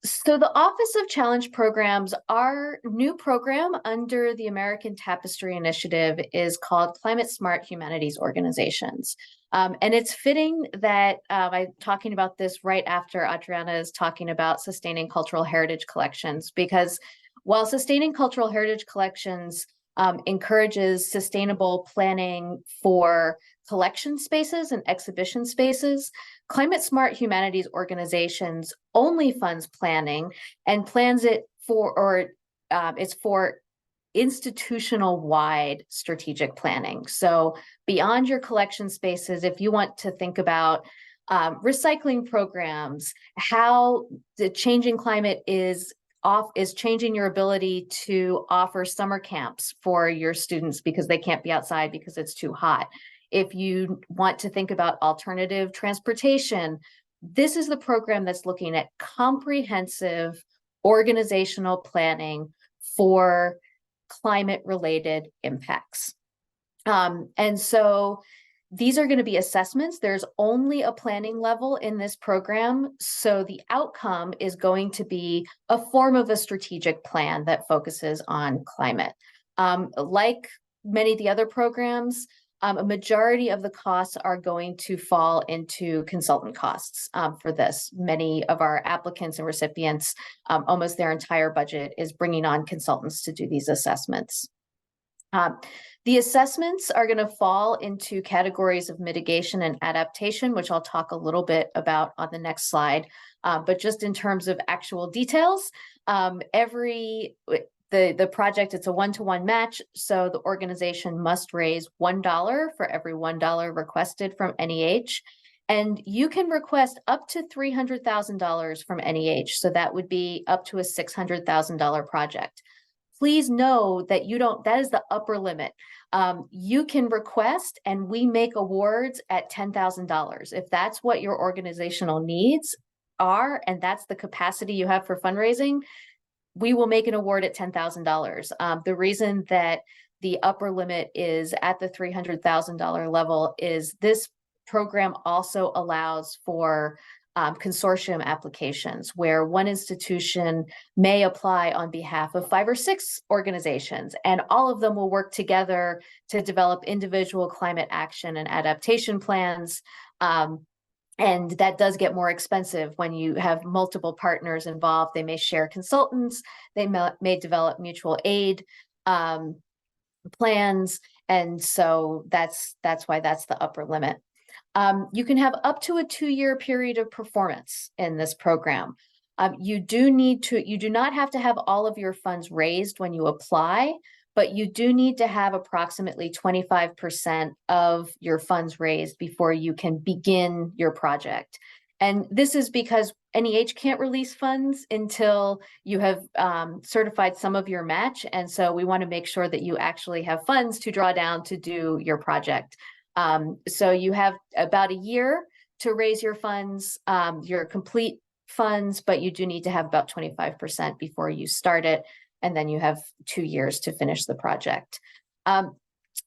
So the Office of Challenge Programs, our new program under the American Tapestry Initiative is called Climate Smart Humanities Organizations. And it's fitting that I'm talking about this right after Adriana is talking about sustaining cultural heritage collections, because while sustaining cultural heritage collections encourages sustainable planning for collection spaces and exhibition spaces, Climate Smart Humanities Organizations only funds planning and plans it for, it's for institutional wide strategic planning. So beyond your collection spaces, if you want to think about recycling programs, how the changing climate is changing your ability to offer summer camps for your students because they can't be outside because it's too hot. If you want to think about alternative transportation, this is the program that's looking at comprehensive organizational planning for climate-related impacts. And so these are going to be assessments. There's only a planning level in this program, so the outcome is going to be a form of a strategic plan that focuses on climate. Like many of the other programs, a majority of the costs are going to fall into consultant costs for this. Many of our applicants and recipients, almost their entire budget is bringing on consultants to do these assessments. The assessments are going to fall into categories of mitigation and adaptation, which I'll talk a little bit about on the next slide. But just in terms of actual details, the project, it's a 1-to-1 match, so the organization must raise $1 for every $1 requested from NEH. And you can request up to $300,000 from NEH, so that would be up to a $600,000 project. Please know that that is the upper limit. You can request and we make awards at $10,000. If that's what your organizational needs are, and that's the capacity you have for fundraising, we will make an award at $10,000. The reason that the upper limit is at the $300,000 level is this program also allows for consortium applications where one institution may apply on behalf of 5 or 6 organizations, and all of them will work together to develop individual climate action and adaptation plans. And that does get more expensive when you have multiple partners involved. They may share consultants, they may develop mutual aid plans. And so that's why that's the upper limit. You can have up to a 2-year period of performance in this program. You do not have to have all of your funds raised when you apply, but you do need to have approximately 25% of your funds raised before you can begin your project. And this is because NEH can't release funds until you have certified some of your match. And so we want to make sure that you actually have funds to draw down to do your project. So you have about a year to raise your funds, your complete funds, but you do need to have about 25% before you start it. And then you have 2 years to finish the project.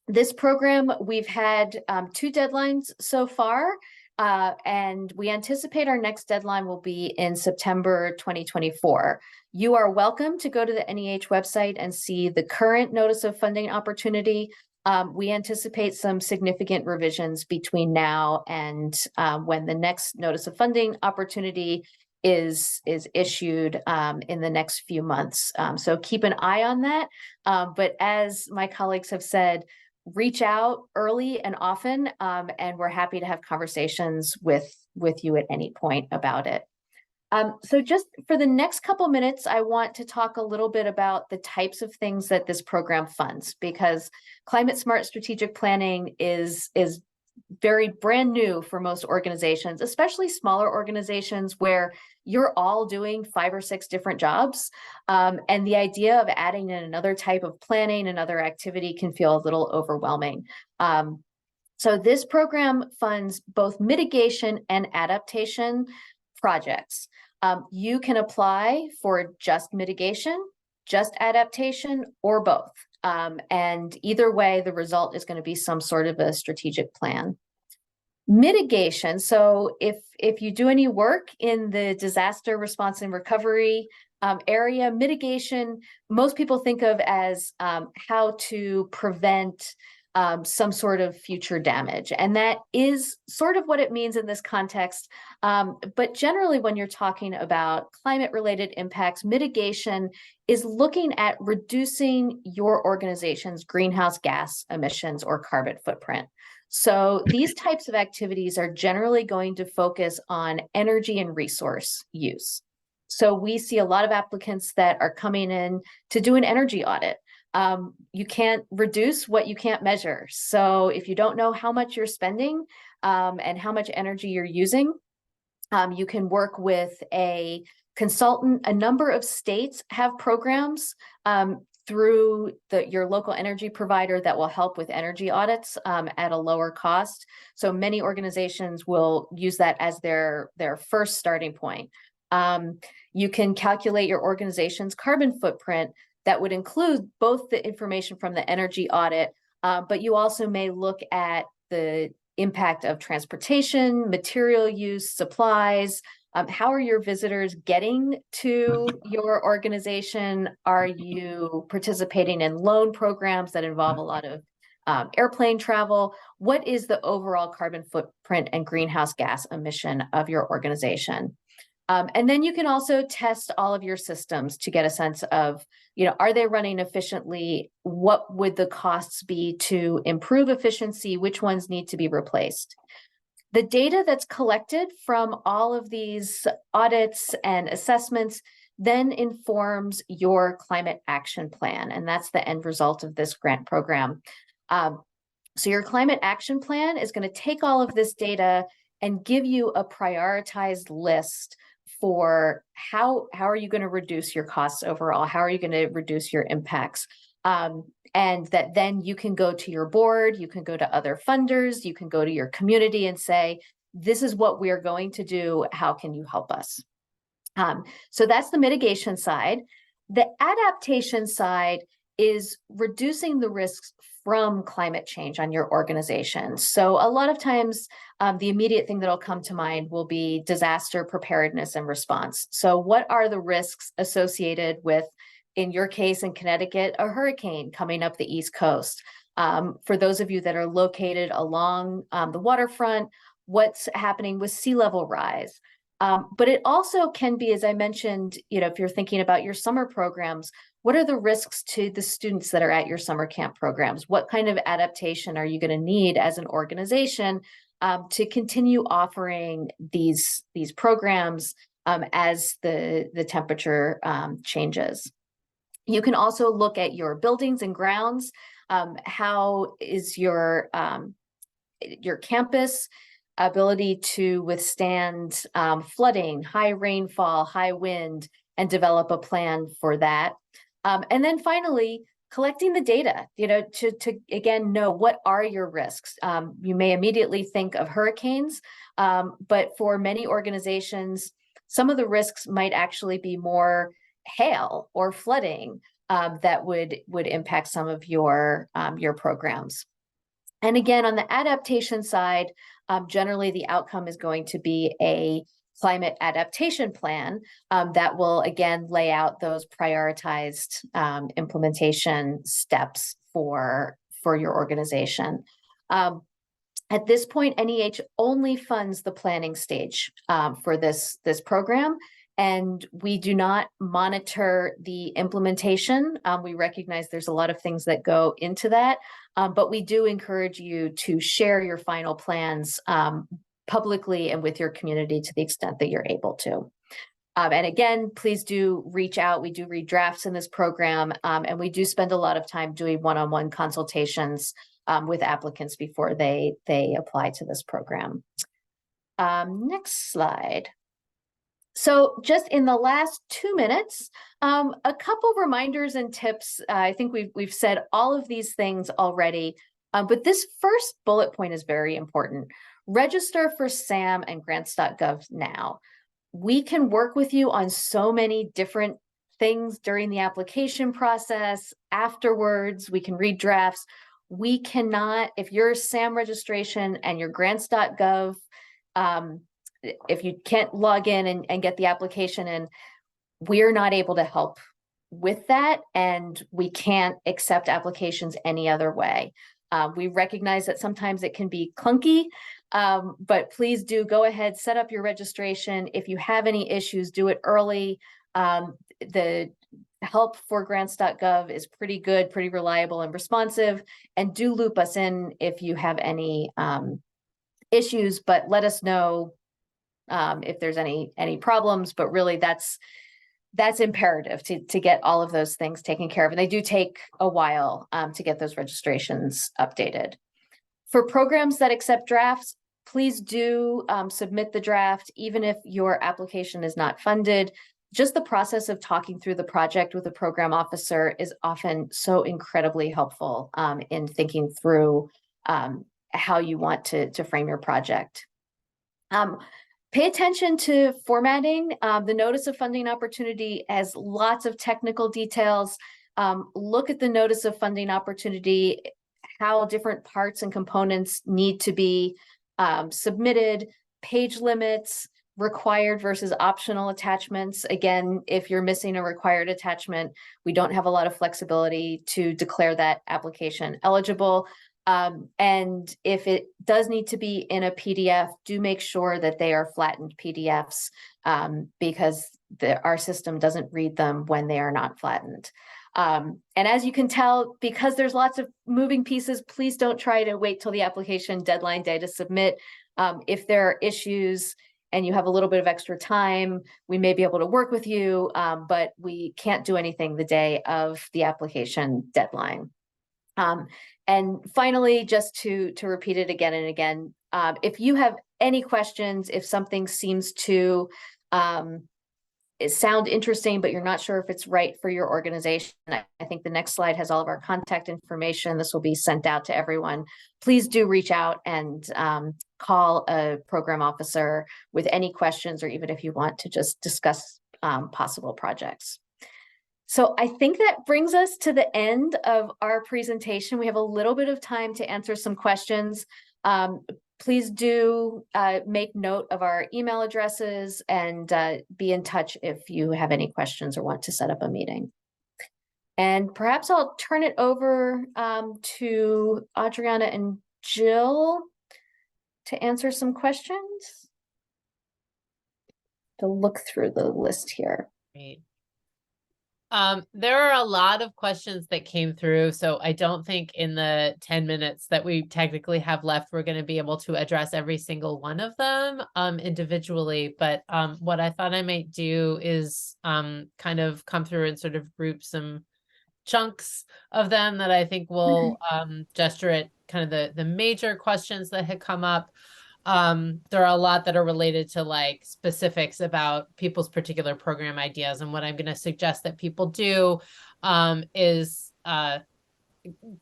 This program, we've had 2 deadlines so far. And we anticipate our next deadline will be in September 2024. You are welcome to go to the NEH website and see the current notice of funding opportunity. We anticipate some significant revisions between now and when the next notice of funding opportunity is issued in the next few months. So keep an eye on that. But as my colleagues have said, reach out early and often, and we're happy to have conversations with you at any point about it. So just for the next couple minutes, I want to talk a little bit about the types of things that this program funds, because climate smart strategic planning is very brand new for most organizations, especially smaller organizations where you're all doing 5 or 6 different jobs. And the idea of adding in another type of planning, another activity can feel a little overwhelming. So this program funds both mitigation and adaptation projects. You can apply for just mitigation, just adaptation, or both. And either way, the result is going to be some sort of a strategic plan. Mitigation. So if you do any work in the disaster response and recovery area, mitigation, most people think of as how to prevent some sort of future damage. And that is sort of what it means in this context. But generally, when you're talking about climate-related impacts, mitigation is looking at reducing your organization's greenhouse gas emissions or carbon footprint. So these types of activities are generally going to focus on energy and resource use. So we see a lot of applicants that are coming in to do an energy audit. You can't reduce what you can't measure. So if you don't know how much you're spending and how much energy you're using, you can work with a consultant. A number of states have programs through your local energy provider that will help with energy audits at a lower cost. So many organizations will use that as their first starting point. You can calculate your organization's carbon footprint. That would include both the information from the energy audit, but you also may look at the impact of transportation, material use, supplies. How are your visitors getting to your organization? Are you participating in loan programs that involve a lot of airplane travel? What is the overall carbon footprint and greenhouse gas emission of your organization? And then you can also test all of your systems to get a sense of, are they running efficiently? What would the costs be to improve efficiency? Which ones need to be replaced? The data that's collected from all of these audits and assessments then informs your climate action plan, and that's the end result of this grant program. So your climate action plan is going to take all of this data and give you a prioritized list for how are you going to reduce your costs overall? How are you going to reduce your impacts? And that then you can go to your board, you can go to other funders, you can go to your community and say, this is what we're going to do. How can you help us? So that's the mitigation side. The adaptation side is reducing the risks from climate change on your organization. So a lot of times, the immediate thing that'll come to mind will be disaster preparedness and response. So what are the risks associated with, in your case in Connecticut, a hurricane coming up the East Coast? For those of you that are located along the waterfront, what's happening with sea level rise? But it also can be, as I mentioned, if you're thinking about your summer programs, what are the risks to the students that are at your summer camp programs? What kind of adaptation are you going to need as an organization to continue offering these programs as the temperature changes? You can also look at your buildings and grounds. How is your campus ability to withstand flooding, high rainfall, high wind, and develop a plan for that. And then finally, collecting the data, to again know what are your risks. You may immediately think of hurricanes, but for many organizations, some of the risks might actually be more hail or flooding that would impact some of your programs. And again, on the adaptation side, generally the outcome is going to be a climate adaptation plan that will again lay out those prioritized implementation steps for your organization. At this point, NEH only funds the planning stage for this program, and we do not monitor the implementation. We recognize there's a lot of things that go into that, but we do encourage you to share your final plans publicly and with your community to the extent that you're able to. And again, please do reach out. We do read drafts in this program, and we do spend a lot of time doing one-on-one consultations with applicants before they apply to this program. Next slide. So just in the last 2 minutes, a couple reminders and tips. I think we've said all of these things already, but this first bullet point is very important. Register for SAM and grants.gov now. We can work with you on so many different things during the application process. Afterwards, we can read drafts. We cannot, if your SAM registration and your grants.gov, if you can't log in and get the application in, we're not able to help with that, and we can't accept applications any other way. We recognize that sometimes it can be clunky, but please do go ahead, set up your registration. If you have any issues, do it early. The help for grants.gov is pretty good, pretty reliable and responsive, and do loop us in if you have any issues, but let us know if there's any problems. But really that's imperative to get all of those things taken care of. And they do take a while to get those registrations updated. For programs that accept drafts, please do submit the draft, even if your application is not funded. Just the process of talking through the project with a program officer is often so incredibly helpful in thinking through how you want to frame your project. Pay attention to formatting. The notice of funding opportunity has lots of technical details. Look at the notice of funding opportunity, how different parts and components need to be submitted, page limits, required versus optional attachments. Again, if you're missing a required attachment, we don't have a lot of flexibility to declare that application eligible. And if it does need to be in a PDF, do make sure that they are flattened PDFs because our system doesn't read them when they are not flattened. And as you can tell, because there's lots of moving pieces, please don't try to wait till the application deadline day to submit. If there are issues and you have a little bit of extra time, we may be able to work with you, but we can't do anything the day of the application deadline. And finally, just to repeat it again and again, if you have any questions, if something seems to sound interesting, but you're not sure if it's right for your organization, I think the next slide has all of our contact information. This will be sent out to everyone. Please do reach out and call a program officer with any questions, or even if you want to just discuss possible projects. So I think that brings us to the end of our presentation. We have a little bit of time to answer some questions. Please do make note of our email addresses and be in touch if you have any questions or want to set up a meeting. And perhaps I'll turn it over to Adriana and Jill to answer some questions. To look through the list here. Great. There are a lot of questions that came through, so I don't think in the 10 minutes that we technically have left, we're going to be able to address every single one of them individually. But what I thought I might do is kind of come through and sort of group some chunks of them that I think will gesture at kind of the major questions that had come up. There are a lot that are related to like specifics about people's particular program ideas. And what I'm going to suggest that people do is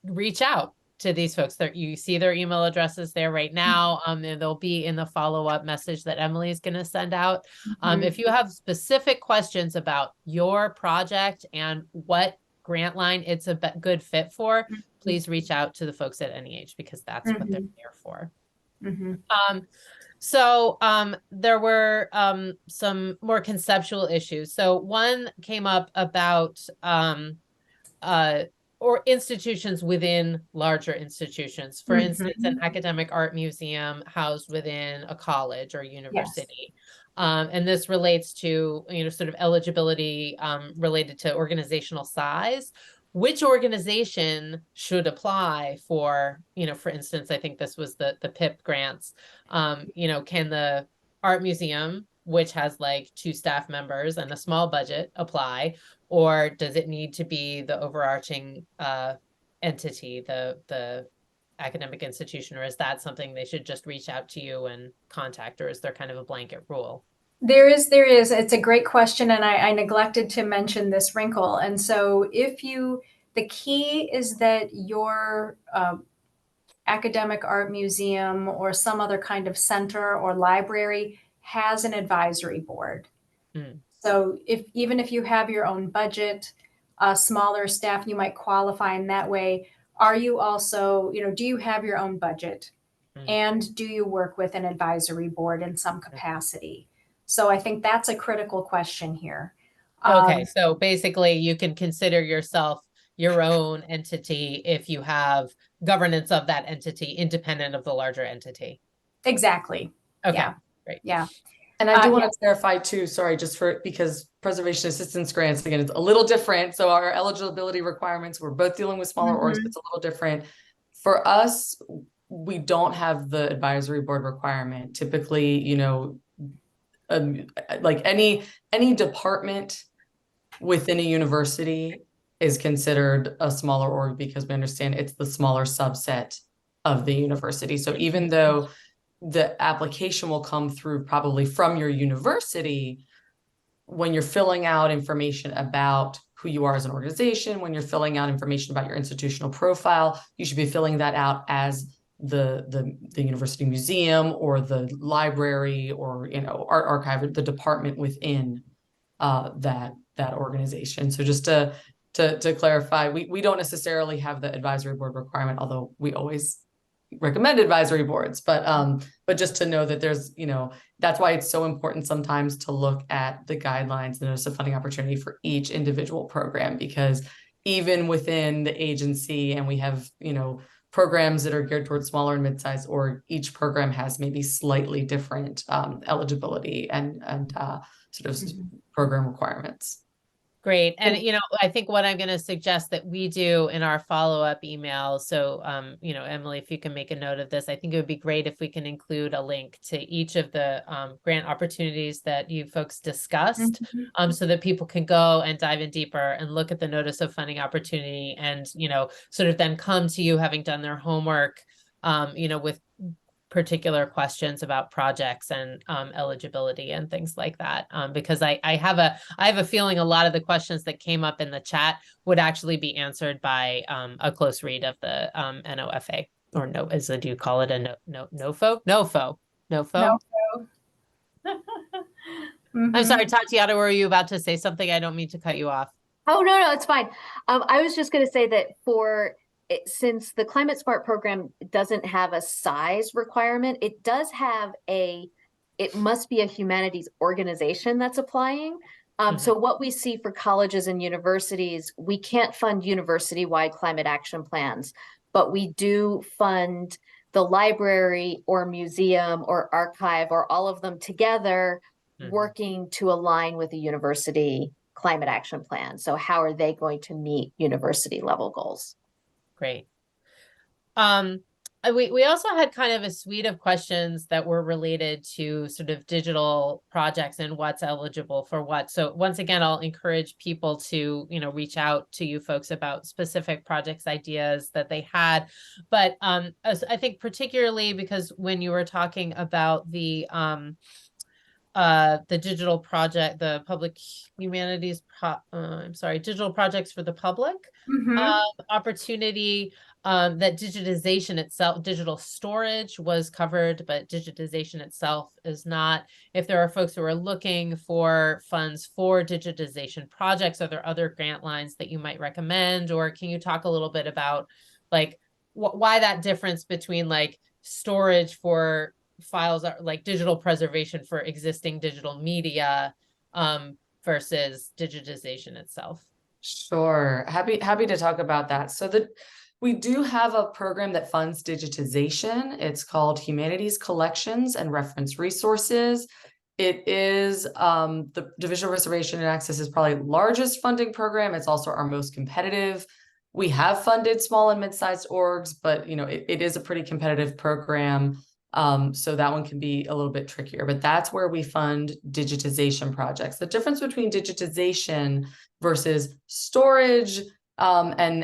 reach out to these folks. You see their email addresses there right now. And they'll be in the follow-up message that Emily is going to send out. If you have specific questions about your project and what grant line it's a good fit for, please reach out to the folks at NEH, because that's what they're there for. So there were some more conceptual issues. So one came up about or institutions within larger institutions. For instance, an academic art museum housed within a college or university. And this relates to, sort of eligibility related to organizational size. Which organization should apply for, for instance, I think this was the PIP grants. Can the art museum, which has like 2 staff members and a small budget, apply? Or does it need to be the overarching entity, the academic institution? Or is that something they should just reach out to you and contact? Or is there kind of a blanket rule? There is. It's a great question, and I neglected to mention this wrinkle. And so the key is that your academic art museum or some other kind of center or library has an advisory board. So even if you have your own budget, smaller staff, you might qualify in that way. Are you also, do you have your own budget? And do you work with an advisory board in some capacity? So I think that's a critical question here. Okay, so basically you can consider yourself your own entity if you have governance of that entity independent of the larger entity. Exactly. Okay, yeah. Great. Yeah. And I do want to clarify too, sorry, because preservation assistance grants, again, it's a little different. So our eligibility requirements, we're both dealing with smaller orgs, but it's a little different. For us, we don't have the advisory board requirement. Typically, like any department within a university is considered a smaller org, because we understand it's the smaller subset of the university. So even though the application will come through probably from your university, when you're filling out information about who you are as an organization, when you're filling out information about your institutional profile, you should be filling that out as the university museum or the library or art archive, the department within that organization. So just to clarify, we don't necessarily have the advisory board requirement, although we always recommend advisory boards, but just to know that there's, that's why it's so important sometimes to look at the guidelines, the notice of funding opportunity for each individual program, because even within the agency, and we have, programs that are geared towards smaller and mid-sized, or each program has maybe slightly different eligibility and sort of program requirements. Great. And, I think what I'm going to suggest that we do in our follow-up email, so, Emily, if you can make a note of this, I think it would be great if we can include a link to each of the grant opportunities that you folks discussed, so that people can go and dive in deeper and look at the notice of funding opportunity and, sort of then come to you having done their homework, with particular questions about projects and eligibility and things like that, because I have a feeling a lot of the questions that came up in the chat would actually be answered by a close read of the NOFA, or no, do you call it a NOFO? I'm sorry, Tatiana, were you about to say something? I don't mean to cut you off. Oh, no, it's fine. I was just going to say that since the Climate Smart program doesn't have a size requirement, it does have it must be a humanities organization that's applying. So what we see for colleges and universities, we can't fund university-wide climate action plans, but we do fund the library or museum or archive or all of them together, working to align with the university climate action plan. So how are they going to meet university level goals? Great. we also had kind of a suite of questions that were related to sort of digital projects and what's eligible for what. So once again, I'll encourage people to, reach out to you folks about specific projects ideas that they had. But I think particularly because when you were talking about the digital project, the public humanities, digital projects for the public opportunity, that digitization itself, digital storage was covered, but digitization itself is not. If there are folks who are looking for funds for digitization projects, are there other grant lines that you might recommend? Or can you talk a little bit about like why that difference between like storage for files are like digital preservation for existing digital media versus digitization itself? Sure. Happy to talk about that. So we do have a program that funds digitization. It's called Humanities Collections and Reference Resources. It is the Division of Reservation and Access is probably the largest funding program. It's also our most competitive. We have funded small and mid-sized orgs, but it is a pretty competitive program. So that one can be a little bit trickier, but that's where we fund digitization projects. The difference between digitization versus storage and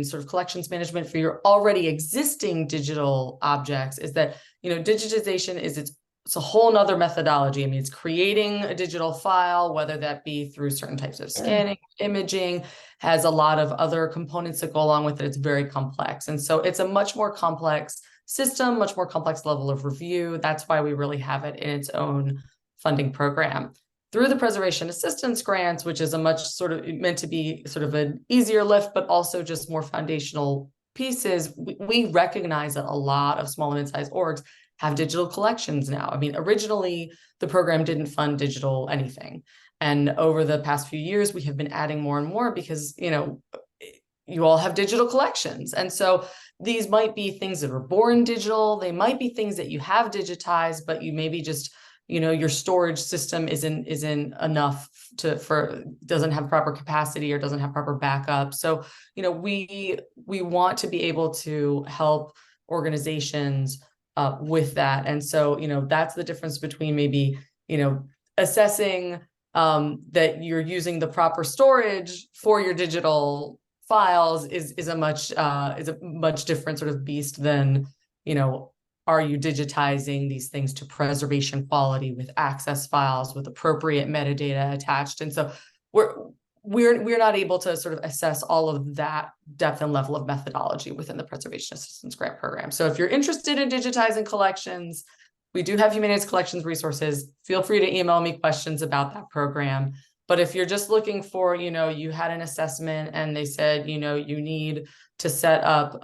sort of collections management for your already existing digital objects is that digitization is it's a whole nother methodology. I mean, it's creating a digital file, whether that be through certain types of scanning, imaging, has a lot of other components that go along with it. It's very complex, and so it's a much more complex system, much more complex level of review. That's why we really have it in its own funding program. Through the preservation assistance grants, which is a much sort of meant to be sort of an easier lift, but also just more foundational pieces, we recognize that a lot of small and mid-sized orgs have digital collections now. I mean, originally the program didn't fund digital anything. And over the past few years, we have been adding more and more because, you all have digital collections. And so these might be things that are born digital. They might be things that you have digitized, but you maybe just, your storage system isn't enough doesn't have proper capacity or doesn't have proper backup. So, we want to be able to help organizations with that. And so, that's the difference between maybe, assessing that you're using the proper storage for your digital files is a much different sort of beast than, are you digitizing these things to preservation quality with access files with appropriate metadata attached? And so we're not able to sort of assess all of that depth and level of methodology within the Preservation Assistance Grant Program. So if you're interested in digitizing collections, we do have Humanities Collections Resources. Feel free to email me questions about that program. But if you're just looking for, you had an assessment and they said, you need to set up,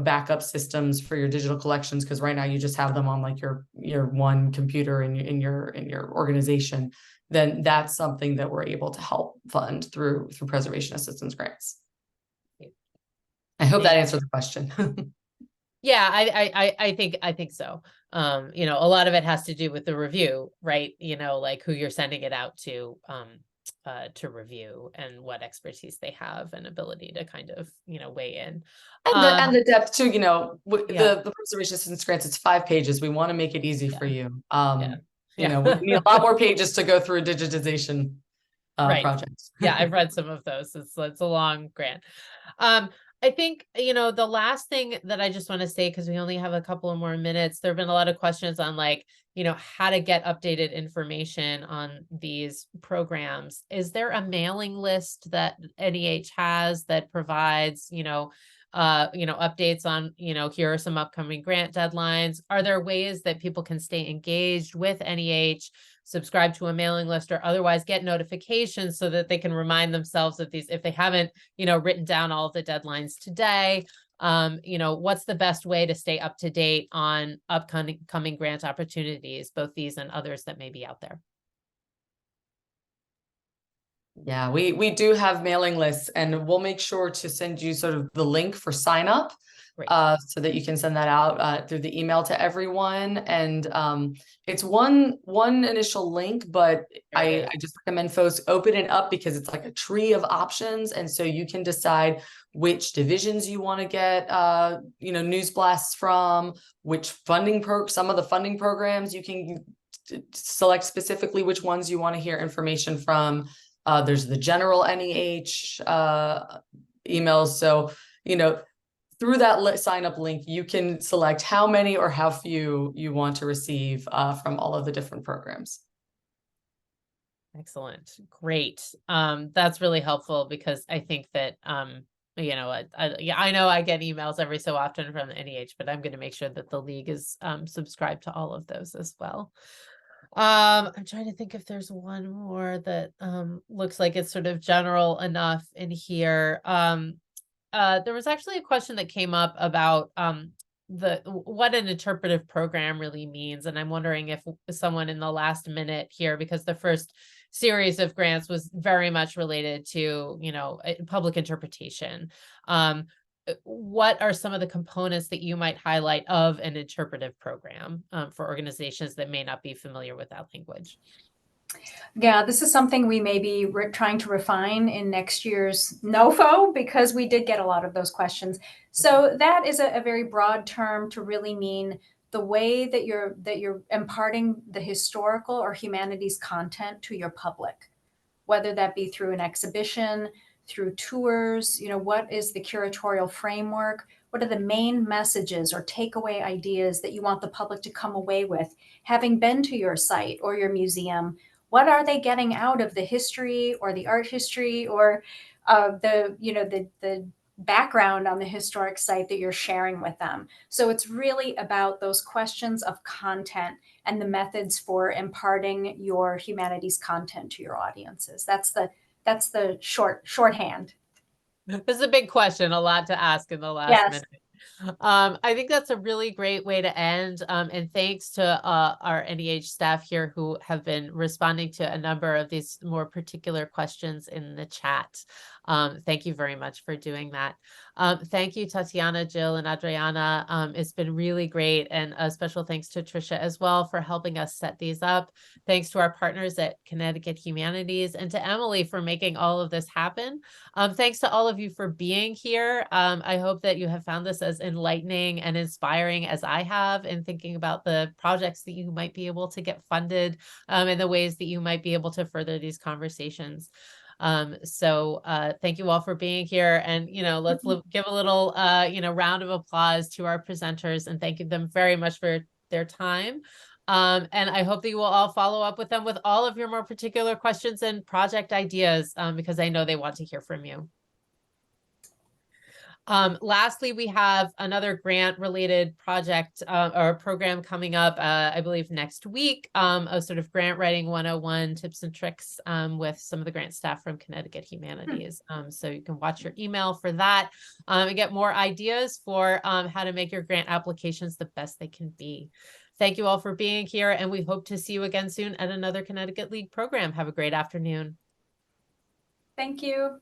backup systems for your digital collections, because right now you just have them on like your one computer in your organization, then that's something that we're able to help fund through preservation assistance grants. I hope that answered the question. Yeah, I think so. A lot of it has to do with the review, right? Like who you're sending it out to review and what expertise they have and ability to kind of, weigh in. And the depth too, the preservation assistance grants, it's 5 pages. We want to make it easy for you. We need a lot more pages to go through a digitization project. Yeah, I've read some of those. It's a long grant. I think, the last thing that I just want to say, because we only have a couple of more minutes, there have been a lot of questions on like, how to get updated information on these programs. Is there a mailing list that NEH has that provides, updates on, here are some upcoming grant deadlines? Are there ways that people can stay engaged with NEH, subscribe to a mailing list, or otherwise get notifications so that they can remind themselves of these if they haven't, written down all of the deadlines today? What's the best way to stay up to date on upcoming grant opportunities, both these and others that may be out there? Yeah, we do have mailing lists, and we'll make sure to send you sort of the link for sign up. Great. So that you can send that out through the email to everyone. And it's one initial link, but I just recommend folks open it up because it's like a tree of options. And so you can decide which divisions you want to get news blasts from, which some of the funding programs you can select specifically which ones you want to hear information from. There's the general NEH emails. So, through that sign up link, you can select how many or how few you want to receive from all of the different programs. Excellent. Great. That's really helpful because I think that, I know I get emails every so often from the NEH, but I'm going to make sure that the league is subscribed to all of those as well. I'm trying to think if there's one more that looks like it's sort of general enough in here. There was actually a question that came up about what an interpretive program really means. And I'm wondering if someone in the last minute here, because the first series of grants was very much related to, public interpretation. What are some of the components that you might highlight of an interpretive program for organizations that may not be familiar with that language? Yeah, this is something we may be trying to refine in next year's NOFO because we did get a lot of those questions. So that is a very broad term to really mean the way that you're imparting the historical or humanities content to your public, whether that be through an exhibition, through tours. What is the curatorial framework? What are the main messages or takeaway ideas that you want the public to come away with, having been to your site or your museum? What are they getting out of the history or the art history or the background on the historic site that you're sharing with them? So it's really about those questions of content and the methods for imparting your humanities content to your audiences. That's the shorthand. This is a big question, a lot to ask in the last minute. I think that's a really great way to end. And thanks to our NEH staff here who have been responding to a number of these more particular questions in the chat. Thank you very much for doing that. Thank you, Tatiana, Jill, and Adriana. It's been really great. And a special thanks to Tricia as well for helping us set these up. Thanks to our partners at Connecticut Humanities and to Emily for making all of this happen. Thanks to all of you for being here. I hope that you have found this as enlightening and inspiring as I have in thinking about the projects that you might be able to get funded and the ways that you might be able to further these conversations. So thank you all for being here, and let's give a little round of applause to our presenters and thank them very much for their time. And I hope that you will all follow up with them with all of your more particular questions and project ideas, because I know they want to hear from you. Lastly, we have another grant related project or program coming up, I believe next week, a sort of grant writing 101 tips and tricks with some of the grant staff from Connecticut Humanities. So you can watch your email for that and get more ideas for how to make your grant applications the best they can be. Thank you all for being here, and we hope to see you again soon at another Connecticut League program. Have a great afternoon. Thank you.